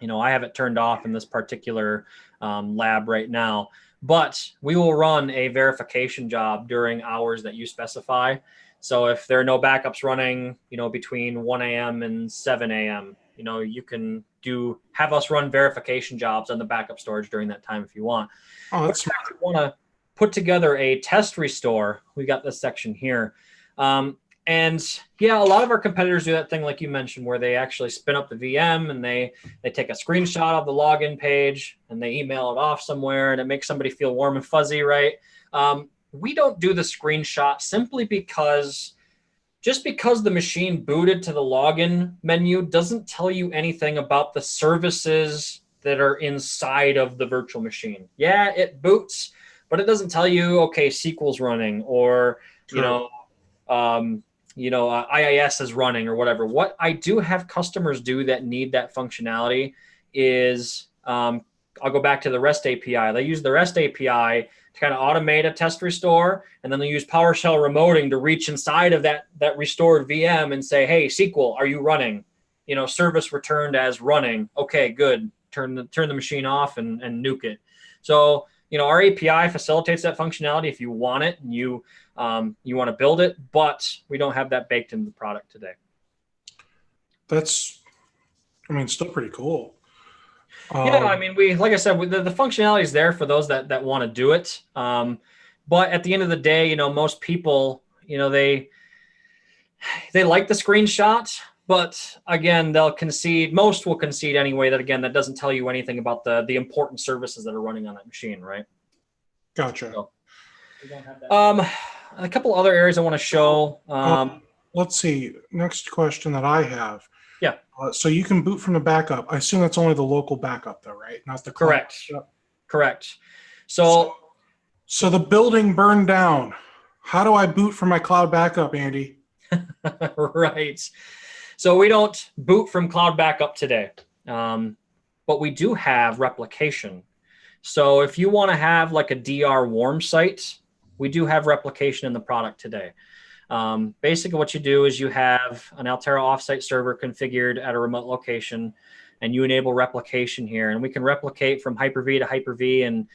Speaker 2: I have it turned off in this particular lab right now, but we will run a verification job during hours that you specify. So if there are no backups running, between 1 a.m. and 7 a.m., you can have us run verification jobs on the backup storage during that time if you want.
Speaker 1: Oh, that's smart.
Speaker 2: If you want to put together a test restore, we got this section here. And yeah, a lot of our competitors do that thing like you mentioned, where they actually spin up the VM and they take a screenshot of the login page and they email it off somewhere, and it makes somebody feel warm and fuzzy, right? We don't do the screenshot simply because the machine booted to the login menu doesn't tell you anything about the services that are inside of the virtual machine. Yeah, it boots, but it doesn't tell you, okay, SQL's running, or, IIS is running, or whatever. What I do have customers do that need that functionality is, I'll go back to the REST API. They use the REST API to kind of automate a test restore, and then they use PowerShell remoting to reach inside of that restored VM and say, hey, SQL, are you running? Service returned as running. Okay, good. Turn the machine off and nuke it. So, our API facilitates that functionality if you want it and you want to build it, but we don't have that baked into the product today.
Speaker 1: That's, still pretty cool.
Speaker 2: Like I said, the functionality is there for those that want to do it. But at the end of the day, most people, they like the screenshot, but again, most will concede anyway that, again, that doesn't tell you anything about the important services that are running on that machine, right?
Speaker 1: Gotcha.
Speaker 2: So, we don't have that. A couple other areas I want to show.
Speaker 1: Let's see. Next question that I have.
Speaker 2: Yeah.
Speaker 1: So you can boot from the backup. I assume that's only the local backup, though, right? Not the cloud.
Speaker 2: Correct. So
Speaker 1: the building burned down. How do I boot from my cloud backup, Andy?
Speaker 2: Right. So we don't boot from cloud backup today, but we do have replication. So if you want to have like a DR warm site, we do have replication in the product today. Basically what you do is you have an Altaro offsite server configured at a remote location, and you enable replication here. And we can replicate from Hyper-V to Hyper-V. And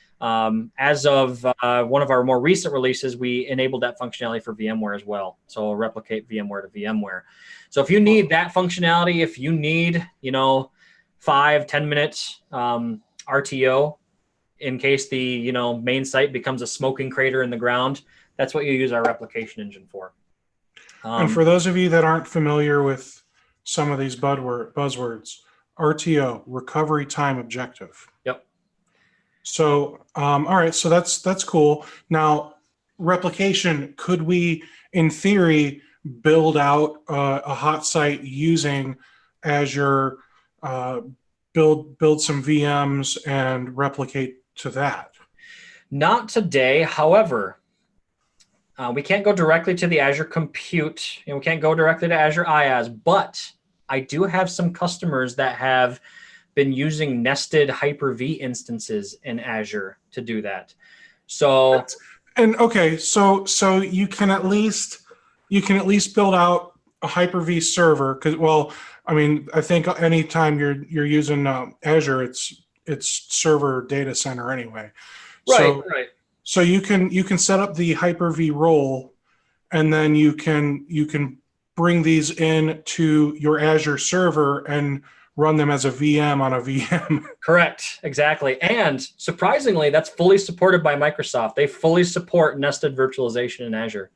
Speaker 2: as of one of our more recent releases, we enabled that functionality for VMware as well. So replicate VMware to VMware. So if you need that functionality, if you need, 5-10 minutes RTO, in case the main site becomes a smoking crater in the ground, that's what you use our replication engine for.
Speaker 1: And for those of you that aren't familiar with some of these buzzwords, RTO, recovery time objective.
Speaker 2: Yep.
Speaker 1: So, all right, so that's cool. Now, replication, could we, in theory, build out a hot site using Azure, build some VMs and replicate to that?
Speaker 2: Not today. However, we can't go directly to the Azure Compute, and we can't go directly to Azure IaaS, but I do have some customers that have been using nested Hyper-V instances in Azure to do that. So,
Speaker 1: and okay, so you can at least build out a Hyper-V server, because, well, I mean, I think anytime you're using Azure, it's server data center anyway.
Speaker 2: Right.
Speaker 1: So you can set up the Hyper-V role, and then you can bring these in to your Azure server and run them as a VM on a VM.
Speaker 2: Correct. Exactly. And surprisingly, that's fully supported by Microsoft. They fully support nested virtualization in Azure.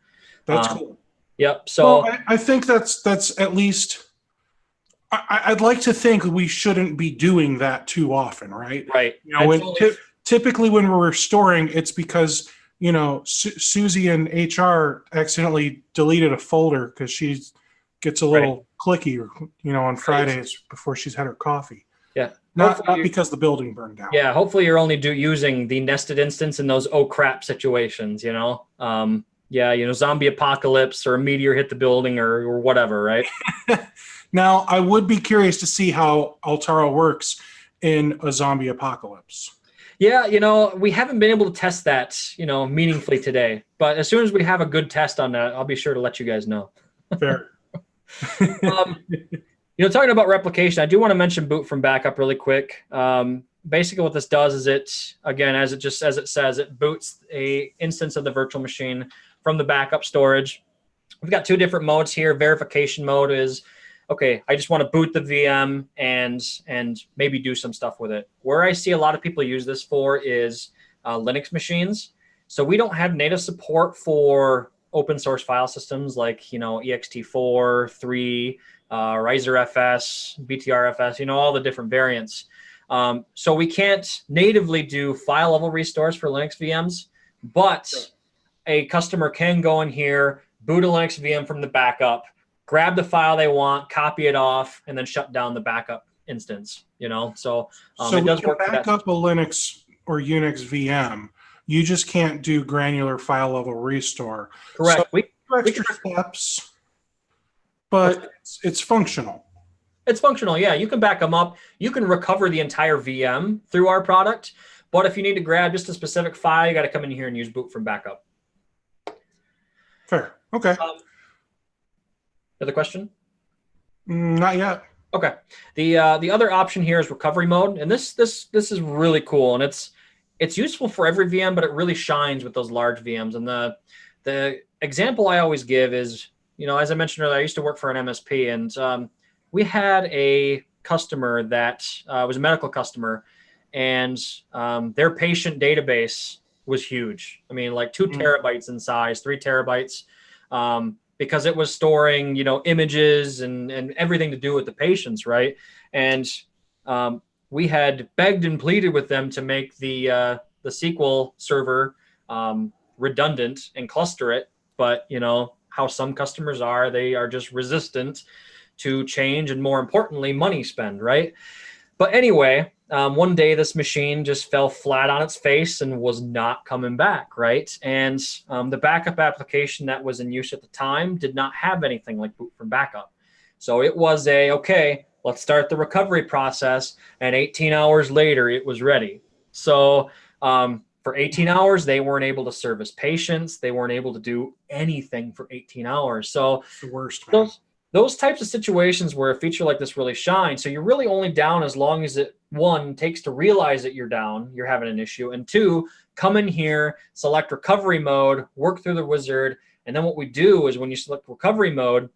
Speaker 1: That's cool.
Speaker 2: Yep. So
Speaker 1: well, I think that's at least. I'd like to think we shouldn't be doing that too often, right?
Speaker 2: Right.
Speaker 1: You know, typically when we're restoring, it's because, you know, Susie in HR accidentally deleted a folder because she gets a little clicky, you know, on Fridays before she's had her coffee.
Speaker 2: Yeah.
Speaker 1: Not because the building burned down.
Speaker 2: Yeah. Hopefully you're only using the nested instance in those oh crap situations, you know? Yeah, you know, zombie apocalypse or a meteor hit the building or whatever, right?
Speaker 1: Now, I would be curious to see how Altaro works in a zombie apocalypse.
Speaker 2: Yeah, you know, we haven't been able to test that, you know, meaningfully today. But as soon as we have a good test on that, I'll be sure to let you guys know.
Speaker 1: Fair.
Speaker 2: You know, talking about replication, I do want to mention boot from backup really quick. Basically what this does is it, again, as it says, it boots a instance of the virtual machine from the backup storage. We've got two different modes here. Verification mode is, okay, I just want to boot the VM and maybe do some stuff with it. Where I see a lot of people use this for is Linux machines. So we don't have native support for open source file systems like, you know, ext4, 3, RiserFS, BTRFS, you know, all the different variants. So we can't natively do file level restores for Linux VMs, but a customer can go in here, boot a Linux VM from the backup, grab the file they want, copy it off, and then shut down the backup instance, you know? So it does work for that.
Speaker 1: Back up a Linux or Unix VM. You just can't do granular file level restore.
Speaker 2: Correct.
Speaker 1: So we extra steps, but it's functional.
Speaker 2: It's functional, yeah. You can back them up. You can recover the entire VM through our product. But if you need to grab just a specific file, you got to come in here and use boot from backup.
Speaker 1: Fair. Okay.
Speaker 2: Other question?
Speaker 1: Not yet.
Speaker 2: Okay. The other option here is recovery mode, and this is really cool, and it's useful for every VM, but it really shines with those large VMs. And the example I always give is, you know, as I mentioned earlier, I used to work for an MSP, and we had a customer that was a medical customer, and their patient database was huge. I mean, like 2 terabytes in size, 3 terabytes, because it was storing, you know, images and everything to do with the patients, right? And we had begged and pleaded with them to make the SQL server redundant and cluster it, but you know how some customers are, they are just resistant to change and, more importantly, money spend, right? But anyway, one day this machine just fell flat on its face and was not coming back, right? And the backup application that was in use at the time did not have anything like boot from backup. So it was okay, let's start the recovery process. And 18 hours later, it was ready. So for 18 hours, they weren't able to service patients. They weren't able to do anything for 18 hours. So
Speaker 1: it's the worst, man.
Speaker 2: Those types of situations where a feature like this really shines. So you're really only down as long as it, one, takes to realize that you're down, you're having an issue, and two, come in here, select recovery mode, work through the wizard, and then what we do is when you select recovery mode,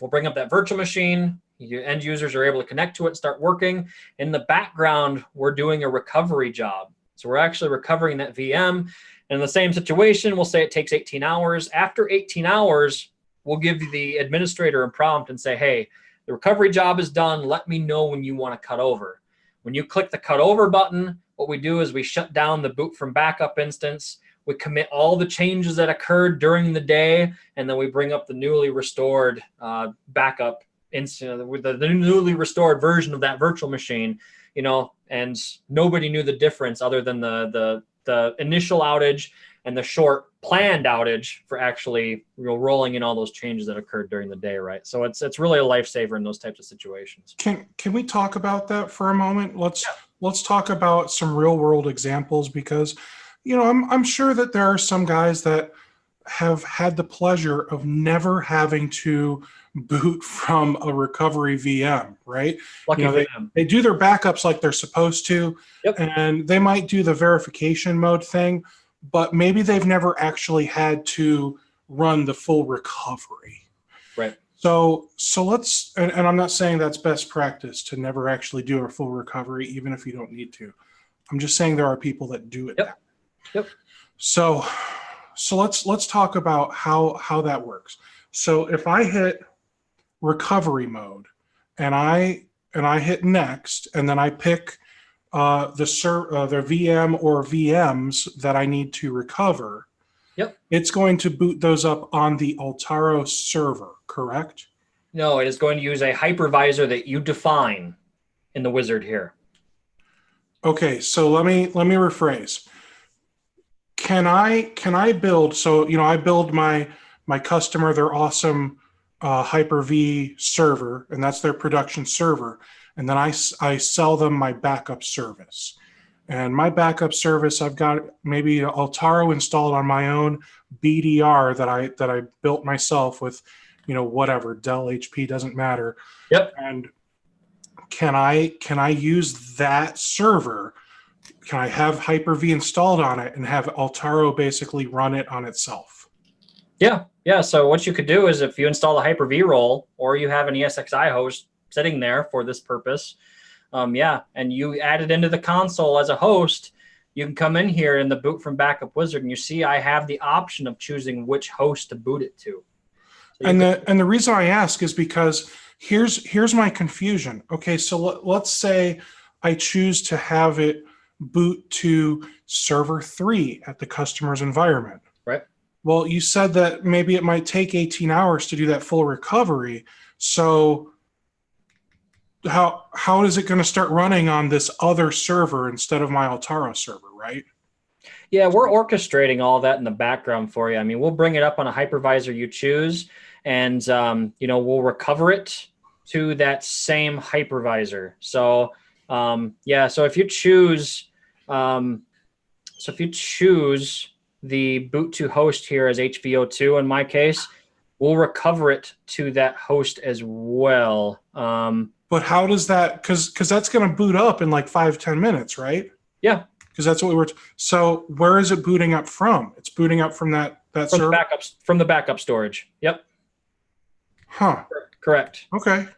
Speaker 2: we'll bring up that virtual machine, your end users are able to connect to it and start working. In the background, we're doing a recovery job. So we're actually recovering that VM. And in the same situation, we'll say it takes 18 hours. After 18 hours, we'll give the administrator a prompt and say, hey, the recovery job is done. Let me know when you want to cut over. When you click the cut over button, what we do is we shut down the boot from backup instance. We commit all the changes that occurred during the day, and then we bring up the newly restored backup instance with the newly restored version of that virtual machine, you know, and nobody knew the difference other than the initial outage and the short planned outage for actually, you know, rolling in all those changes that occurred during the day, right? So it's really a lifesaver in those types of situations.
Speaker 1: Can we talk about that for a moment? Let's talk about some real world examples, because, you know, I'm sure that there are some guys that have had the pleasure of never having to boot from a recovery VM, right?
Speaker 2: Lucky
Speaker 1: You know,
Speaker 2: for them.
Speaker 1: they do their backups like they're supposed to,
Speaker 2: Yep.
Speaker 1: and they might do the verification mode thing, but maybe they've never actually had to run the full recovery.
Speaker 2: Right.
Speaker 1: So let's, and I'm not saying that's best practice to never actually do a full recovery, even if you don't need to. I'm just saying there are people that do it.
Speaker 2: Yep. Yep.
Speaker 1: So let's talk about how that works. So if I hit recovery mode and I hit next, and then I pick the VM or VMs that I need to recover,
Speaker 2: yep,
Speaker 1: it's going to boot those up on the Altaro server, correct?
Speaker 2: No, it is going to use a hypervisor that you define in the wizard here.
Speaker 1: Okay, so let me rephrase. Can I build, so I build my customer their awesome Hyper-V server, and that's their production server, and then I sell them my backup service. And my backup service, I've got maybe Altaro installed on my own BDR that I built myself with, whatever, Dell, HP, doesn't matter.
Speaker 2: Yep.
Speaker 1: And can I use that server? Can I have Hyper-V installed on it and have Altaro basically run it on itself?
Speaker 2: Yeah. Yeah. So what you could do is, if you install a Hyper-V role, or you have an ESXi host sitting there for this purpose, and you add it into the console as a host, you can come in here in the boot from backup wizard, and you see I have the option of choosing which host to boot it to. So
Speaker 1: the reason I ask is because here's my confusion. Okay, so let's say I choose to have it boot to server 3 at the customer's environment.
Speaker 2: Right.
Speaker 1: Well, you said that maybe it might take 18 hours to do that full recovery. So how is it going to start running on this other server instead of my Altaro server, right?
Speaker 2: Yeah, we're orchestrating all that in the background for you. I mean, we'll bring it up on a hypervisor you choose, and we'll recover it to that same hypervisor. So so if you choose the boot to host here as HVO2 in my case, we'll recover it to that host as well.
Speaker 1: But how does that, because that's going to boot up in like 5-10 minutes, right?
Speaker 2: Yeah.
Speaker 1: Because that's what we were. So where is it booting up from? It's booting up from that server?
Speaker 2: From the backup storage. Yep.
Speaker 1: Huh.
Speaker 2: Correct.
Speaker 1: Okay.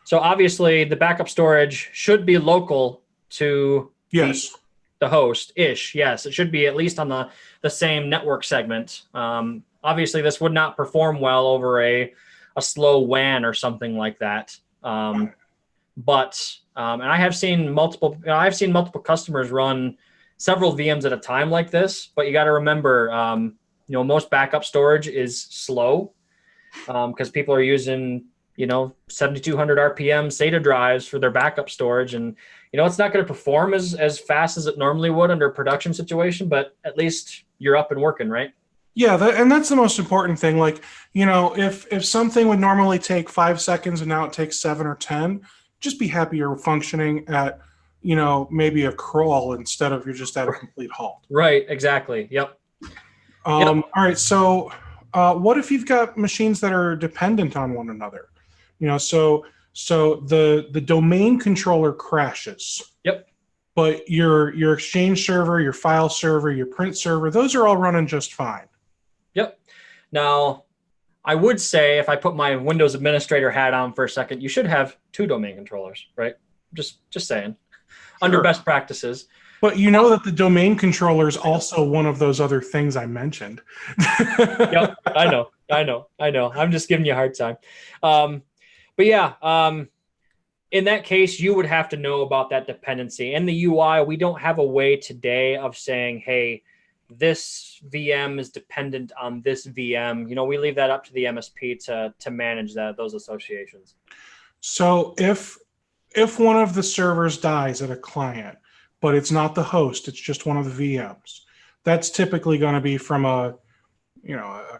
Speaker 2: So obviously the backup storage should be local to the host-ish. Yes, it should be at least on the same network segment. Obviously, this would not perform well over a slow WAN or something like that. And I have seen multiple customers run several VMs at a time like this. But you got to remember, most backup storage is slow because people are using 7,200 RPM SATA drives for their backup storage, and it's not going to perform as fast as it normally would under a production situation. But at least you're up and working, right?
Speaker 1: Yeah, and that's the most important thing. Like, if something would normally take 5 seconds and now it takes 7 or 10, just be happy you're functioning at, maybe a crawl instead of you're just at a complete halt.
Speaker 2: Right, exactly. Yep.
Speaker 1: All right, so what if you've got machines that are dependent on one another? So the domain controller crashes.
Speaker 2: Yep.
Speaker 1: But your Exchange server, your file server, your print server, those are all running just fine.
Speaker 2: Yep. Now, I would say, if I put my Windows administrator hat on for a second, you should have 2 domain controllers, right? Just saying, under best practices.
Speaker 1: But that the domain controller is also one of those other things I mentioned.
Speaker 2: Yep, I know. I'm just giving you a hard time. But yeah, in that case, you would have to know about that dependency. In the UI, we don't have a way today of saying, hey, this VM is dependent on this VM. We leave that up to the MSP to manage those associations. So
Speaker 1: if one of the servers dies at a client, but it's not the host, it's just one of the VMs, that's typically going to be from a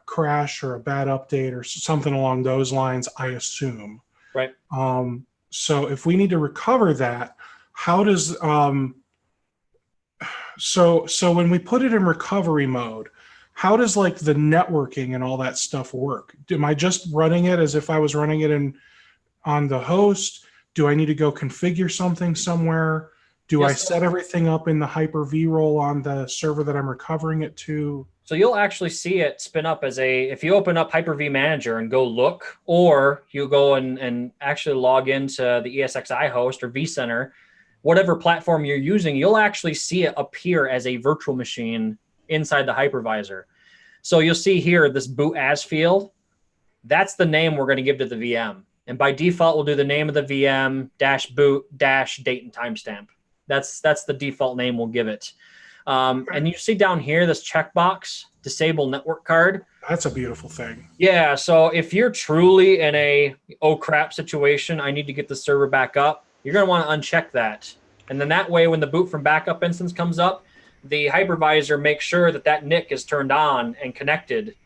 Speaker 1: crash or a bad update or something along those lines, I assume.
Speaker 2: Right.
Speaker 1: So if we need to recover that, how does so when we put it in recovery mode, how does like the networking and all that stuff work? Am I just running it as if I was running it on the host? Do I need to go configure something somewhere? Do I set everything up in the Hyper-V role on the server that I'm recovering it to?
Speaker 2: So you'll actually see it spin up as if you open up Hyper-V Manager and go look, or you go and actually log into the ESXi host or vCenter, whatever platform you're using, you'll actually see it appear as a virtual machine inside the hypervisor. So you'll see here this boot as field. That's the name we're going to give to the VM. And by default, we'll do the name of the VM -boot -date and timestamp. That's the default name we'll give it. And you see down here this checkbox, disable network card.
Speaker 1: That's a beautiful thing.
Speaker 2: Yeah. So if you're truly in a oh crap situation, I need to get the server back up, you're going to want to uncheck that. And then that way, when the boot from backup instance comes up, the hypervisor makes sure that NIC is turned on and connected,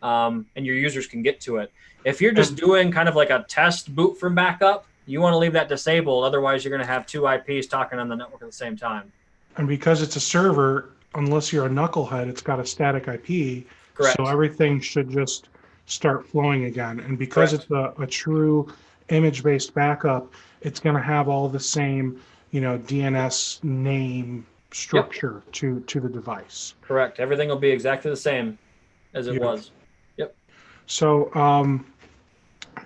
Speaker 2: and your users can get to it. If you're just doing kind of like a test boot from backup, you want to leave that disabled. Otherwise, you're going to have two IPs talking on the network at the same time.
Speaker 1: And because it's a server, unless you're a knucklehead, it's got a static IP.
Speaker 2: Correct.
Speaker 1: So everything should just start flowing again. And because it's a true image-based backup, it's going to have all the same, DNS name structure to the device.
Speaker 2: Correct. Everything will be exactly the same as it was. Yep.
Speaker 1: So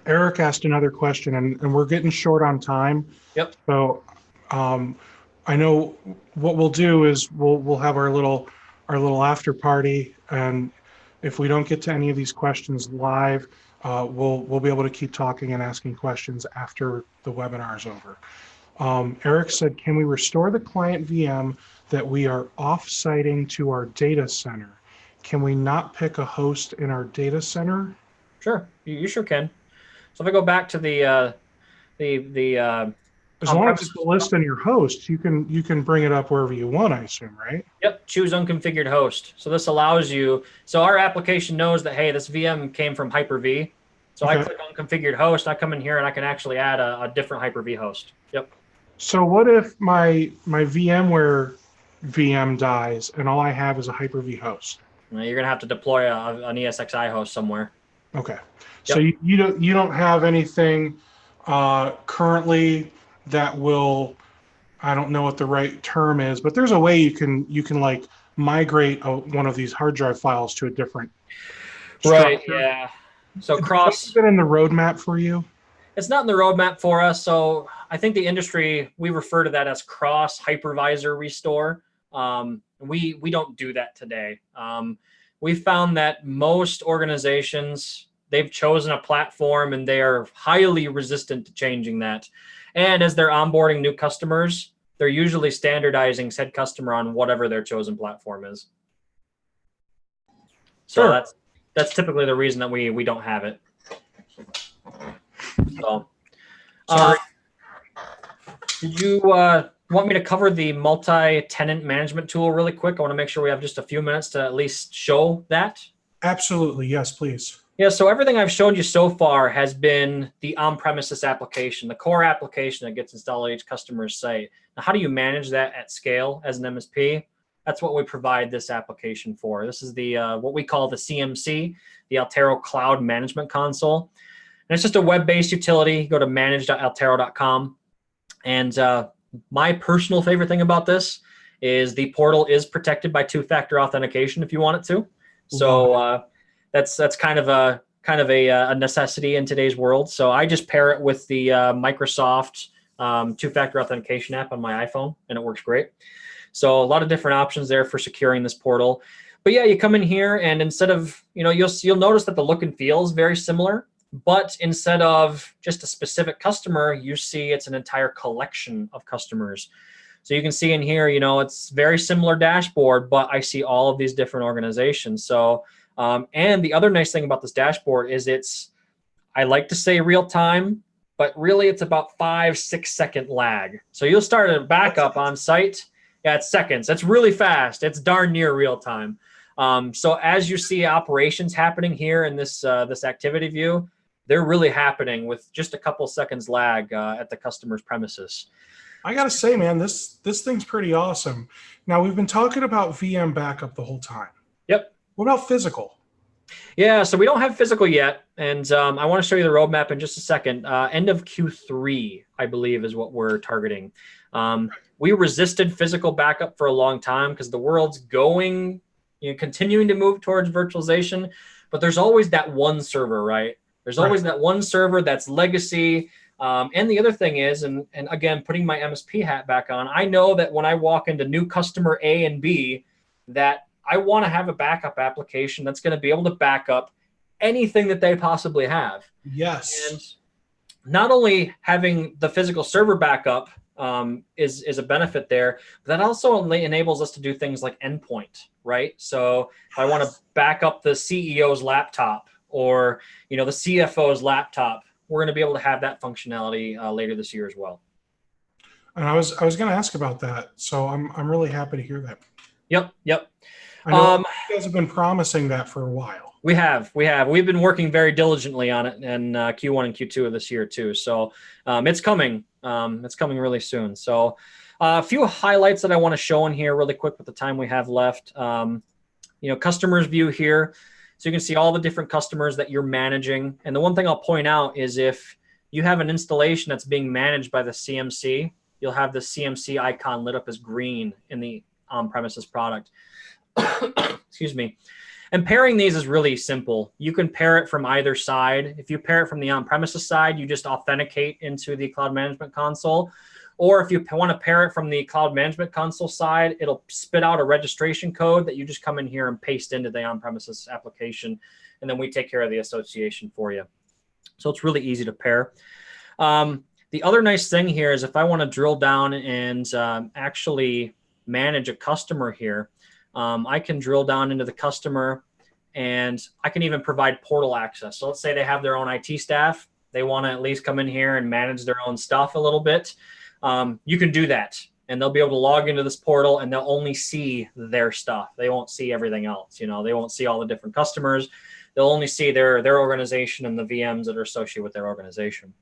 Speaker 1: Eric asked another question, and we're getting short on time.
Speaker 2: Yep.
Speaker 1: So I know what we'll do is we'll have our little after party, and if we don't get to any of these questions live, we'll be able to keep talking and asking questions after the webinar is over. Eric said, can we restore the client VM that we are off-siting to our data center? Can we not pick a host in our data center?
Speaker 2: Sure, you sure can. So if I go back to the
Speaker 1: as long as it's listed in your host, you can bring it up wherever you want, I assume, right?
Speaker 2: Yep, choose unconfigured host. So this allows you, so our application knows that, hey, this VM came from Hyper-V. So I click on configured host, I come in here and I can actually add a different Hyper-V host. Yep.
Speaker 1: So what if my VMware VM dies and all I have is a Hyper-V host?
Speaker 2: Well, you're gonna have to deploy an ESXi host somewhere.
Speaker 1: Okay. So you don't have anything currently that will, I don't know what the right term is, but there's a way you can like migrate one of these hard drive files to a different structure.
Speaker 2: Right. Yeah. So cross.
Speaker 1: Has been in the roadmap for you?
Speaker 2: It's not in the roadmap for us. So I think the industry, we refer to that as cross hypervisor restore. We don't do that today. We found that most organizations, they've chosen a platform and they are highly resistant to changing that. And as they're onboarding new customers, they're usually standardizing said customer on whatever their chosen platform is. So that's typically the reason that we don't have it. So, did you want me to cover the multi-tenant management tool really quick? I want to make sure we have just a few minutes to at least show that.
Speaker 1: Absolutely. Yes, please.
Speaker 2: Yeah, so everything I've showed you so far has been the on-premises application, the core application that gets installed at each customer's site. Now, how do you manage that at scale as an MSP? That's what we provide this application for. This is the what we call the CMC, the Altaro Cloud Management Console. And it's just a web-based utility. You go to manage.altaro.com. And my personal favorite thing about this is the portal is protected by two-factor authentication if you want it to. So that's kind of a necessity in today's world. So I just pair it with the Microsoft two-factor authentication app on my iPhone, and it works great. So a lot of different options there for securing this portal. But yeah, you come in here, and instead of, you'll notice that the look and feel is very similar. But instead of just a specific customer, you see it's an entire collection of customers. So you can see in here, it's very similar dashboard, but I see all of these different organizations. So, and the other nice thing about this dashboard is I like to say real time, but really it's about 5-6 second lag. So you'll start a backup on site. Yeah, it's seconds. It's really fast. It's darn near real time. So as you see operations happening here in this activity view, they're really happening with just a couple seconds lag at the customer's premises.
Speaker 1: I got to say, man, this thing's pretty awesome. Now, we've been talking about VM backup the whole time.
Speaker 2: Yep.
Speaker 1: What about physical?
Speaker 2: Yeah, so we don't have physical yet, and I want to show you the roadmap in just a second. End of Q3, I believe, is what we're targeting. We resisted physical backup for a long time because the world's going, continuing to move towards virtualization, but there's always that one server, right? There's always that one server that's legacy. And the other thing is, and again, putting my MSP hat back on, I know that when I walk into new customer A and B, that I want to have a backup application that's going to be able to back up anything that they possibly have.
Speaker 1: Yes.
Speaker 2: And not only having the physical server backup is a benefit there, but that also enables us to do things like endpoint, right? So if I want to back up the CEO's laptop or, the CFO's laptop, we're going to be able to have that functionality later this year as well.
Speaker 1: And I was going to ask about that. So I'm really happy to hear that.
Speaker 2: Yep.
Speaker 1: I know you guys have been promising that for a while.
Speaker 2: We have. We've been working very diligently on it in Q1 and Q2 of this year too. So it's coming. It's coming really soon. So a few highlights that I want to show in here really quick with the time we have left. Customers view here. So you can see all the different customers that you're managing. And the one thing I'll point out is if you have an installation that's being managed by the CMC, you'll have the CMC icon lit up as green in the on-premises product. Excuse me. And pairing these is really simple. You can pair it from either side. If you pair it from the on-premises side, you just authenticate into the Cloud Management Console. Or if you want to pair it from the Cloud Management Console side, it'll spit out a registration code that you just come in here and paste into the on-premises application. And then we take care of the association for you. So it's really easy to pair. The other nice thing here is if I want to drill down and actually manage a customer here, I can drill down into the customer and I can even provide portal access. So let's say they have their own IT staff. They want to at least come in here and manage their own stuff a little bit. You can do that and they'll be able to log into this portal and they'll only see their stuff. They won't see everything else. They won't see all the different customers. They'll only see their organization and the VMs that are associated with their organization.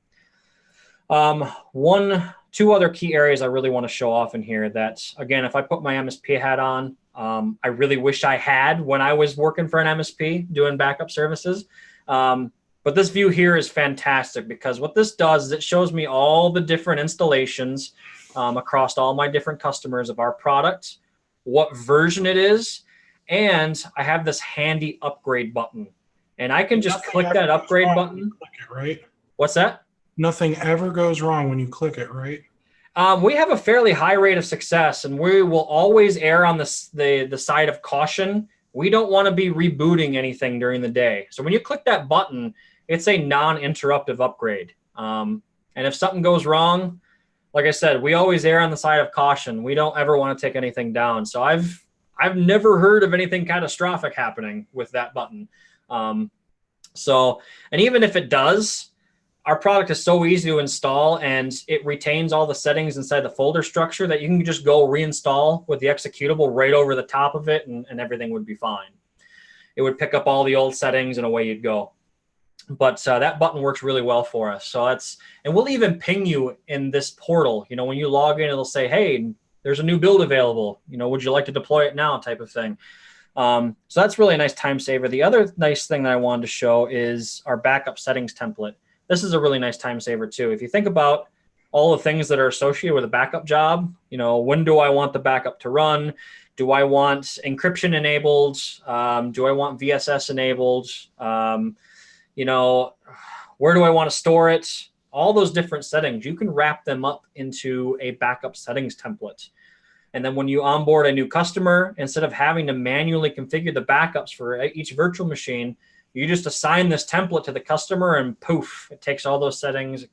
Speaker 2: Two other key areas I really want to show off in here that, again, if I put my MSP hat on, I really wish I had when I was working for an MSP doing backup services. But this view here is fantastic because what this does is it shows me all the different installations across all my different customers of our product, what version it is, and I have this handy upgrade button. And I can just click that upgrade button.
Speaker 1: Click it, right?
Speaker 2: What's that?
Speaker 1: Nothing ever goes wrong when you click it, right?
Speaker 2: We have a fairly high rate of success, and we will always err on the side of caution. We don't want to be rebooting anything during the day. So when you click that button, it's a non-interruptive upgrade. And if something goes wrong, like I said, we always err on the side of caution. We don't ever want to take anything down. So I've never heard of anything catastrophic happening with that button. And even if it does, our product is so easy to install and it retains all the settings inside the folder structure that you can just go reinstall with the executable right over the top of it and everything would be fine. It would pick up all the old settings and away you'd go. But that button works really well for us. And we'll even ping you in this portal. When you log in, it'll say, hey, there's a new build available. Would you like to deploy it now type of thing. So that's really a nice time saver. The other nice thing that I wanted to show is our backup settings template. This is a really nice time saver too. If you think about all the things that are associated with a backup job, when do I want the backup to run? Do I want encryption enabled? Do I want VSS enabled? Where do I want to store it? All those different settings, you can wrap them up into a backup settings template. And then when you onboard a new customer, instead of having to manually configure the backups for each virtual machine, you just assign this template to the customer and poof, it takes all those settings,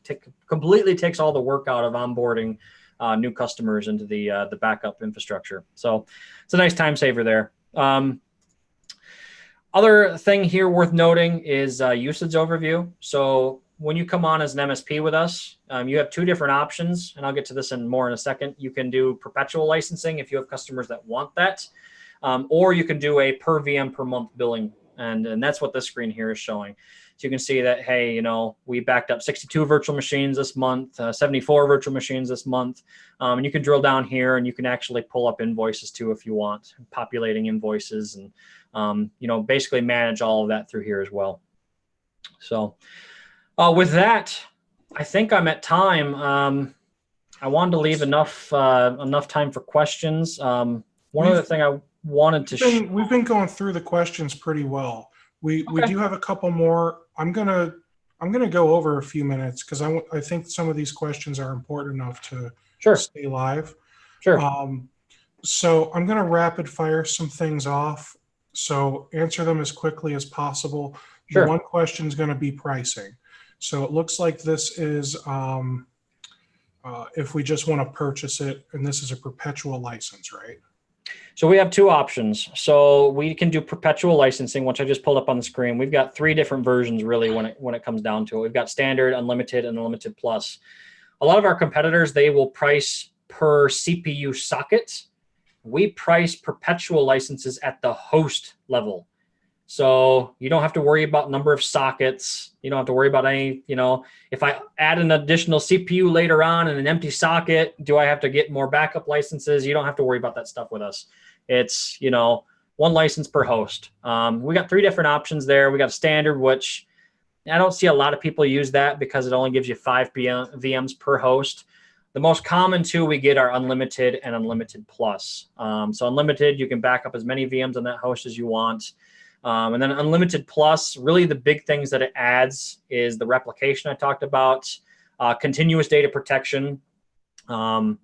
Speaker 2: completely takes all the work out of onboarding new customers into the backup infrastructure. So it's a nice time saver there. Other thing here worth noting is usage overview. So when you come on as an MSP with us, you have two different options, and I'll get to this more in a second. You can do perpetual licensing if you have customers that want that, or you can do a per VM per month billing And that's what this screen here is showing. So you can see that, hey, you know, we backed up 62 virtual machines this month, 74 virtual machines this month. And you can drill down here and you can actually pull up invoices too if you want, populating invoices, and, you know, basically manage all of that through here as well. So with that, I think I'm at time. I wanted to leave enough time for questions. One other thing I wanted to
Speaker 1: we've been going through the questions pretty well. We do have a couple more. I'm gonna go over a few minutes because I think some of these questions are important enough to stay live.
Speaker 2: Sure.
Speaker 1: So I'm gonna rapid fire some things off. So answer them as quickly as possible.
Speaker 2: Sure.
Speaker 1: The one question is going to be pricing. So it looks like this is if we just want to purchase it, and this is a perpetual license, right?
Speaker 2: So we have two options. So we can do perpetual licensing, which I just pulled up on the screen. We've got three different versions really when it comes down to it. We've got standard, unlimited, and unlimited plus. A lot of our competitors, they will price per CPU socket. We price perpetual licenses at the host level. So you don't have to worry about number of sockets. You don't have to worry about any, you know, if I add an additional CPU later on in an empty socket, do I have to get more backup licenses? You don't have to worry about that stuff with us. It's, you know, one license per host. We got three different options there. We got a standard, which I don't see a lot of people use that because it only gives you 5 VMs per host. The most common two we get are unlimited and unlimited plus. So unlimited, you can back up as many VMs on that host as you want. And then unlimited plus, really the big things that it adds is the replication I talked about, continuous data protection, the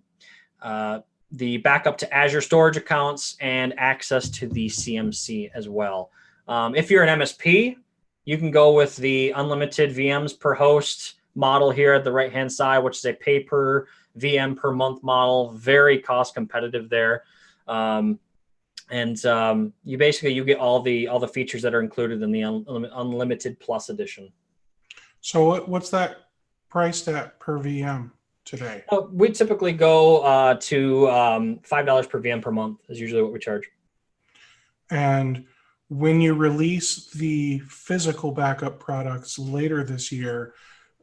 Speaker 2: backup to Azure storage accounts, and access to the CMC as well. If you're an MSP, you can go with the unlimited VMs per host model here at the right-hand side, which is a pay per VM per month model, very cost competitive there. You get all the features that are included in the unlimited plus edition.
Speaker 1: So what's that priced at per VM today?
Speaker 2: We typically go to $5 per VM per month is usually what we charge.
Speaker 1: And when you release the physical backup products later this year,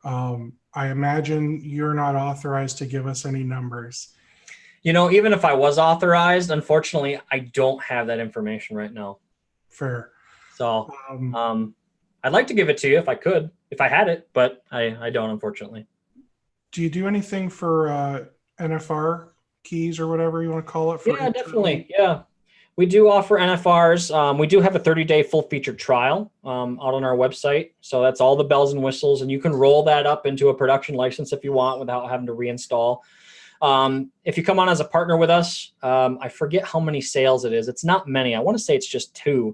Speaker 1: I imagine you're not authorized to give us any numbers.
Speaker 2: You know, even if I was authorized, unfortunately, I don't have that information right now.
Speaker 1: Fair.
Speaker 2: So I'd like to give it to you if I could, if I had it, but I don't, unfortunately.
Speaker 1: Do you do anything for NFR keys or whatever you want to call it?
Speaker 2: Yeah, definitely. Yeah. We do offer NFRs. We do have a 30-day full featured trial out on our website. So that's all the bells and whistles, and you can roll that up into a production license if you want without having to reinstall. If you come on as a partner with us, I forget how many sales it is. It's not many. I want to say it's just 2.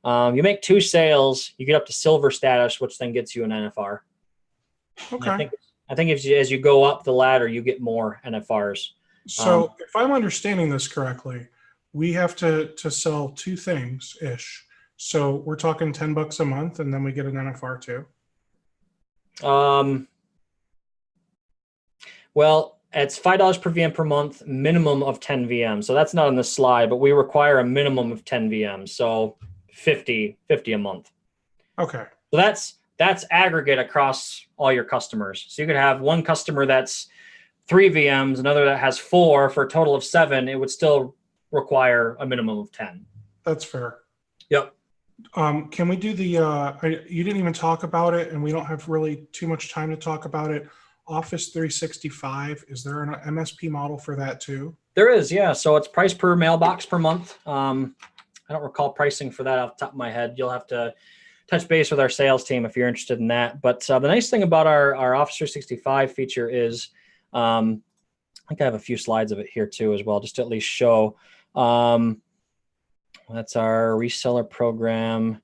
Speaker 2: You make 2 sales, you get up to silver status, which then gets you an NFR.
Speaker 1: Okay.
Speaker 2: I think as you go up the ladder, you get more NFRs.
Speaker 1: So if I'm understanding this correctly, we have to sell 2 things ish. So we're talking $10 a month, and then we get an NFR too.
Speaker 2: Well, it's $5 per VM per month, minimum of 10 VMs. So that's not on the slide, but we require a minimum of 10 VMs. So 50 a month.
Speaker 1: Okay.
Speaker 2: So that's aggregate across all your customers. So you could have one customer that's 3 VMs, another that has 4 for a total of 7. It would still require a minimum of 10.
Speaker 1: That's fair.
Speaker 2: Yep.
Speaker 1: Can we do you didn't even talk about it, and we don't have really too much time to talk about it. Office 365, is there an MSP model for that too?
Speaker 2: There is, yeah. So it's price per mailbox per month. I don't recall pricing for that off the top of my head. You'll have to touch base with our sales team if you're interested in that. But the nice thing about our Office 365 feature is, I think I have a few slides of it here too as well, just to at least show. That's our reseller program.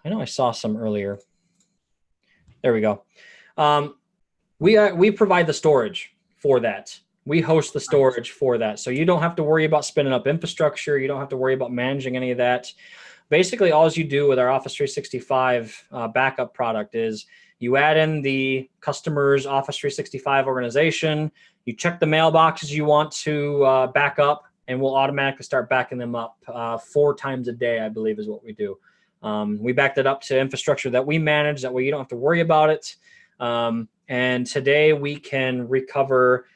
Speaker 2: I know I saw some earlier. There we go. We provide the storage for that. We host the storage for that. So you don't have to worry about spinning up infrastructure. You don't have to worry about managing any of that. Basically, all you do with our Office 365 backup product is you add in the customer's Office 365 organization, you check the mailboxes you want to back up, and we'll automatically start backing them up 4 times a day, I believe is what we do. We backed it up to infrastructure that we manage. That way you don't have to worry about it. And today we can recover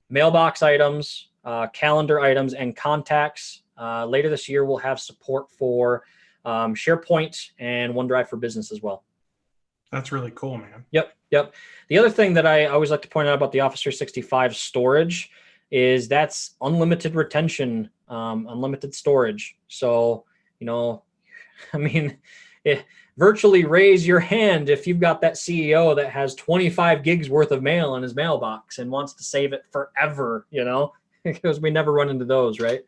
Speaker 2: mailbox items, calendar items, and contacts. Later this year, we'll have support for SharePoint and OneDrive for Business as well.
Speaker 1: That's really cool, man.
Speaker 2: Yep. The other thing that I always like to point out about the Office 365 storage is that's unlimited retention, unlimited storage. So, I mean, virtually raise your hand if you've got that CEO that has 25 gigs worth of mail in his mailbox and wants to save it forever, because we never run into those, right?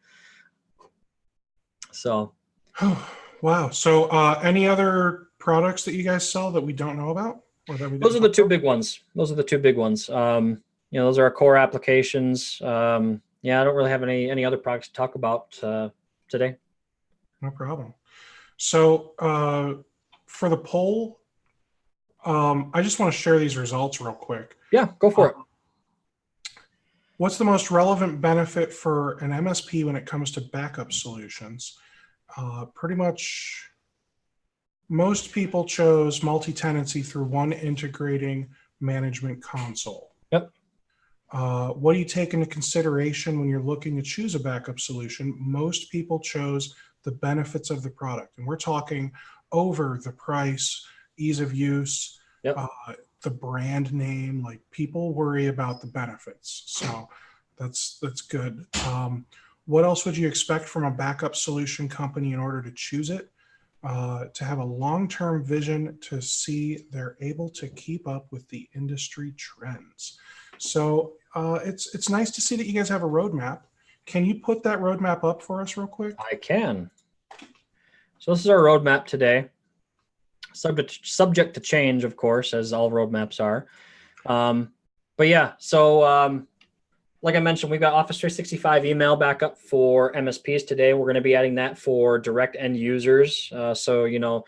Speaker 2: So.
Speaker 1: Wow. So any other products that you guys sell that we don't know about? Or that
Speaker 2: those are the two big ones. Those are our core applications. I don't really have any other products to talk about today.
Speaker 1: No problem. So for the poll, I just want to share these results real quick.
Speaker 2: Yeah, go for it.
Speaker 1: What's the most relevant benefit for an MSP when it comes to backup solutions? Pretty much most people chose multi-tenancy through one integrating management console.
Speaker 2: Yep.
Speaker 1: What do you take into consideration when you're looking to choose a backup solution? Most people chose the benefits of the product. And we're talking over the price, ease of use,
Speaker 2: yep.
Speaker 1: The brand name. Like, people worry about the benefits. So that's good. What else would you expect from a backup solution company in order to choose it? To have a long-term vision, to see they're able to keep up with the industry trends. So it's nice to see that you guys have a roadmap. Can you put that roadmap up for us real quick?
Speaker 2: I can. So this is our roadmap today. Subject to change, of course, as all roadmaps are. But yeah, so like I mentioned, we've got Office 365 email backup for MSPs today. We're going to be adding that for direct end users. So, your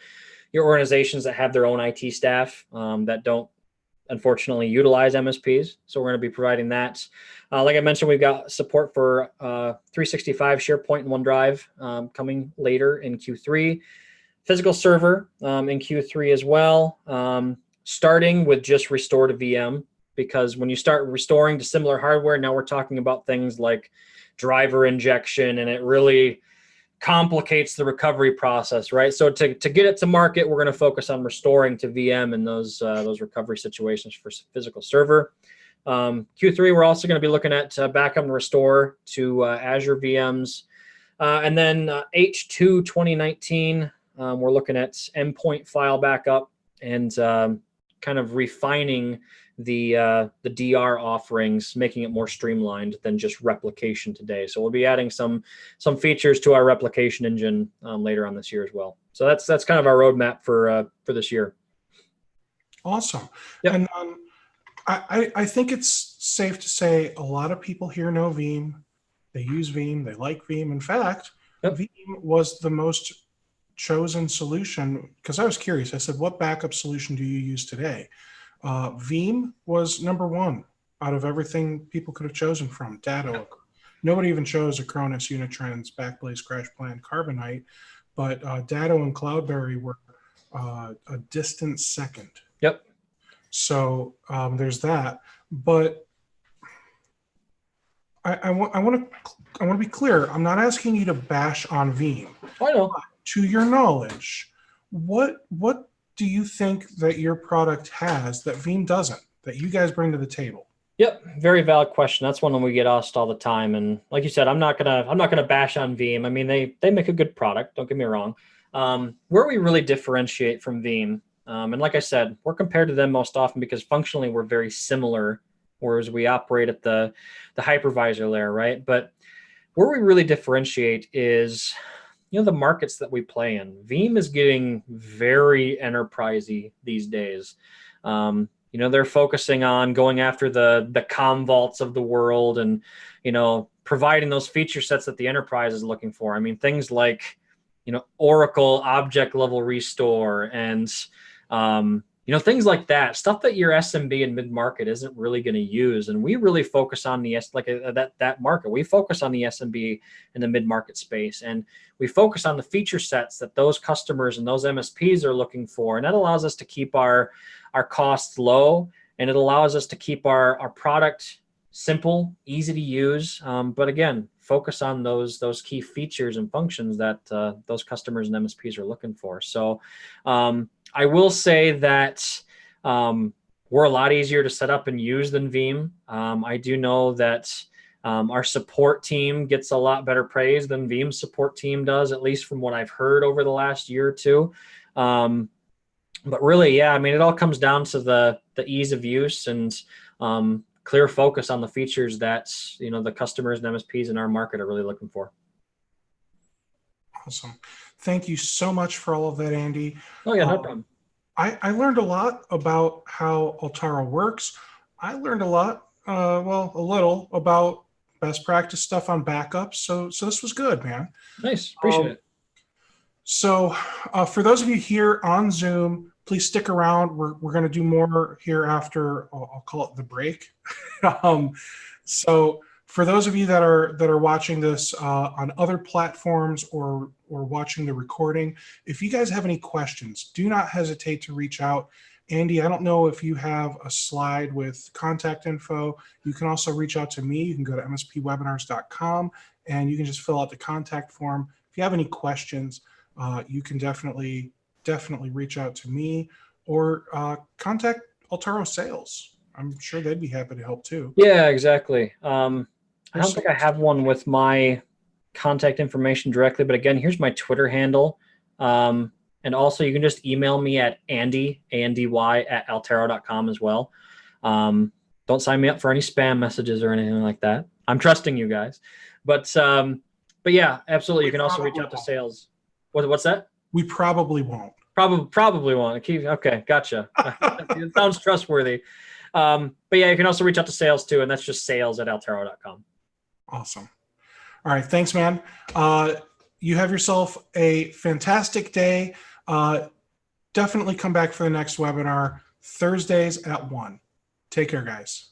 Speaker 2: organizations that have their own IT staff that don't unfortunately utilize MSPs. So we're going to be providing that. Like I mentioned, we've got support for 365, SharePoint, and OneDrive coming later in Q3. Physical server in Q3 as well, starting with just restore to VM, because when you start restoring to similar hardware, now we're talking about things like driver injection, and it really complicates the recovery process, right? So to get it to market, we're going to focus on restoring to VM and those recovery situations for physical server. Q3, we're also going to be looking at backup and restore to Azure VMs. And then H2 2019, we're looking at endpoint file backup and kind of refining the DR offerings, making it more streamlined than just replication today. So we'll be adding some features to our replication engine later on this year as well. So that's kind of our roadmap for this year.
Speaker 1: Awesome.
Speaker 2: Yep.
Speaker 1: And I think it's safe to say a lot of people here know Veeam. They use Veeam. They like Veeam. In fact,
Speaker 2: yep.
Speaker 1: Veeam was the most chosen solution, because I was curious. I said, what backup solution do you use today? Veeam was number one out of everything people could have chosen from. Datto. Nobody even chose Acronis, Unitrends, Backblaze, CrashPlan, Carbonite, but Datto and Cloudberry were a distant second.
Speaker 2: Yep.
Speaker 1: So there's that. But I want to be clear. I'm not asking you to bash on Veeam.
Speaker 2: I know.
Speaker 1: To your knowledge, what do you think that your product has that Veeam doesn't, that you guys bring to the table?
Speaker 2: Yep, very valid question. That's one that we get asked all the time. And like you said, I'm not gonna bash on Veeam. I mean, they make a good product. Don't get me wrong. Where we really differentiate from Veeam, and like I said, we're compared to them most often because functionally we're very similar, whereas we operate at the hypervisor layer, right? But where we really differentiate is, the markets that we play in. Veeam is getting very enterprisey these days. They're focusing on going after the Commvaults of the world and, providing those feature sets that the enterprise is looking for. I mean, things like, Oracle object level restore and, things like that, stuff that your SMB and mid-market isn't really going to use. And we really focus on that market. We focus on the SMB and the mid-market space. And we focus on the feature sets that those customers and those MSPs are looking for. And that allows us to keep our costs low, and it allows us to keep our product simple, easy to use. But again, focus on those key features and functions that those customers and MSPs are looking for. So I will say that we're a lot easier to set up and use than Veeam. I do know that our support team gets a lot better praise than Veeam's support team does, at least from what I've heard over the last year or two. But really, yeah, I mean, it all comes down to the ease of use and clear focus on the features that the customers and MSPs in our market are really looking for.
Speaker 1: Awesome. Thank you so much for all of that, Andy.
Speaker 2: Oh yeah, no problem.
Speaker 1: I learned a lot about how Altaro works. I learned a lot, a little about best practice stuff on backups. So this was good, man.
Speaker 2: Nice. Appreciate it.
Speaker 1: So for those of you here on Zoom, please stick around. We're going to do more here after, I'll call it the break. So for those of you that are watching this on other platforms or watching the recording, if you guys have any questions, do not hesitate to reach out. Andy, I don't know if you have a slide with contact info. You can also reach out to me. You can go to mspwebinars.com and you can just fill out the contact form. If you have any questions, you can definitely reach out to me or contact Altaro Sales. I'm sure they'd be happy to help too.
Speaker 2: Yeah, exactly. I don't think I have one with my contact information directly, but again, here's my Twitter handle. And also you can just email me at Andy, A-N-D-Y, at altaro.com as well. Don't sign me up for any spam messages or anything like that. I'm trusting you guys. But yeah, absolutely. You can also reach out to sales. What's that?
Speaker 1: We probably won't.
Speaker 2: Probably won't. Okay, gotcha. It sounds trustworthy. But yeah, you can also reach out to sales too, and that's just sales@altaro.com.
Speaker 1: Awesome. All right. Thanks, man. You have yourself a fantastic day. Definitely come back for the next webinar, Thursdays at 1. Take care, guys.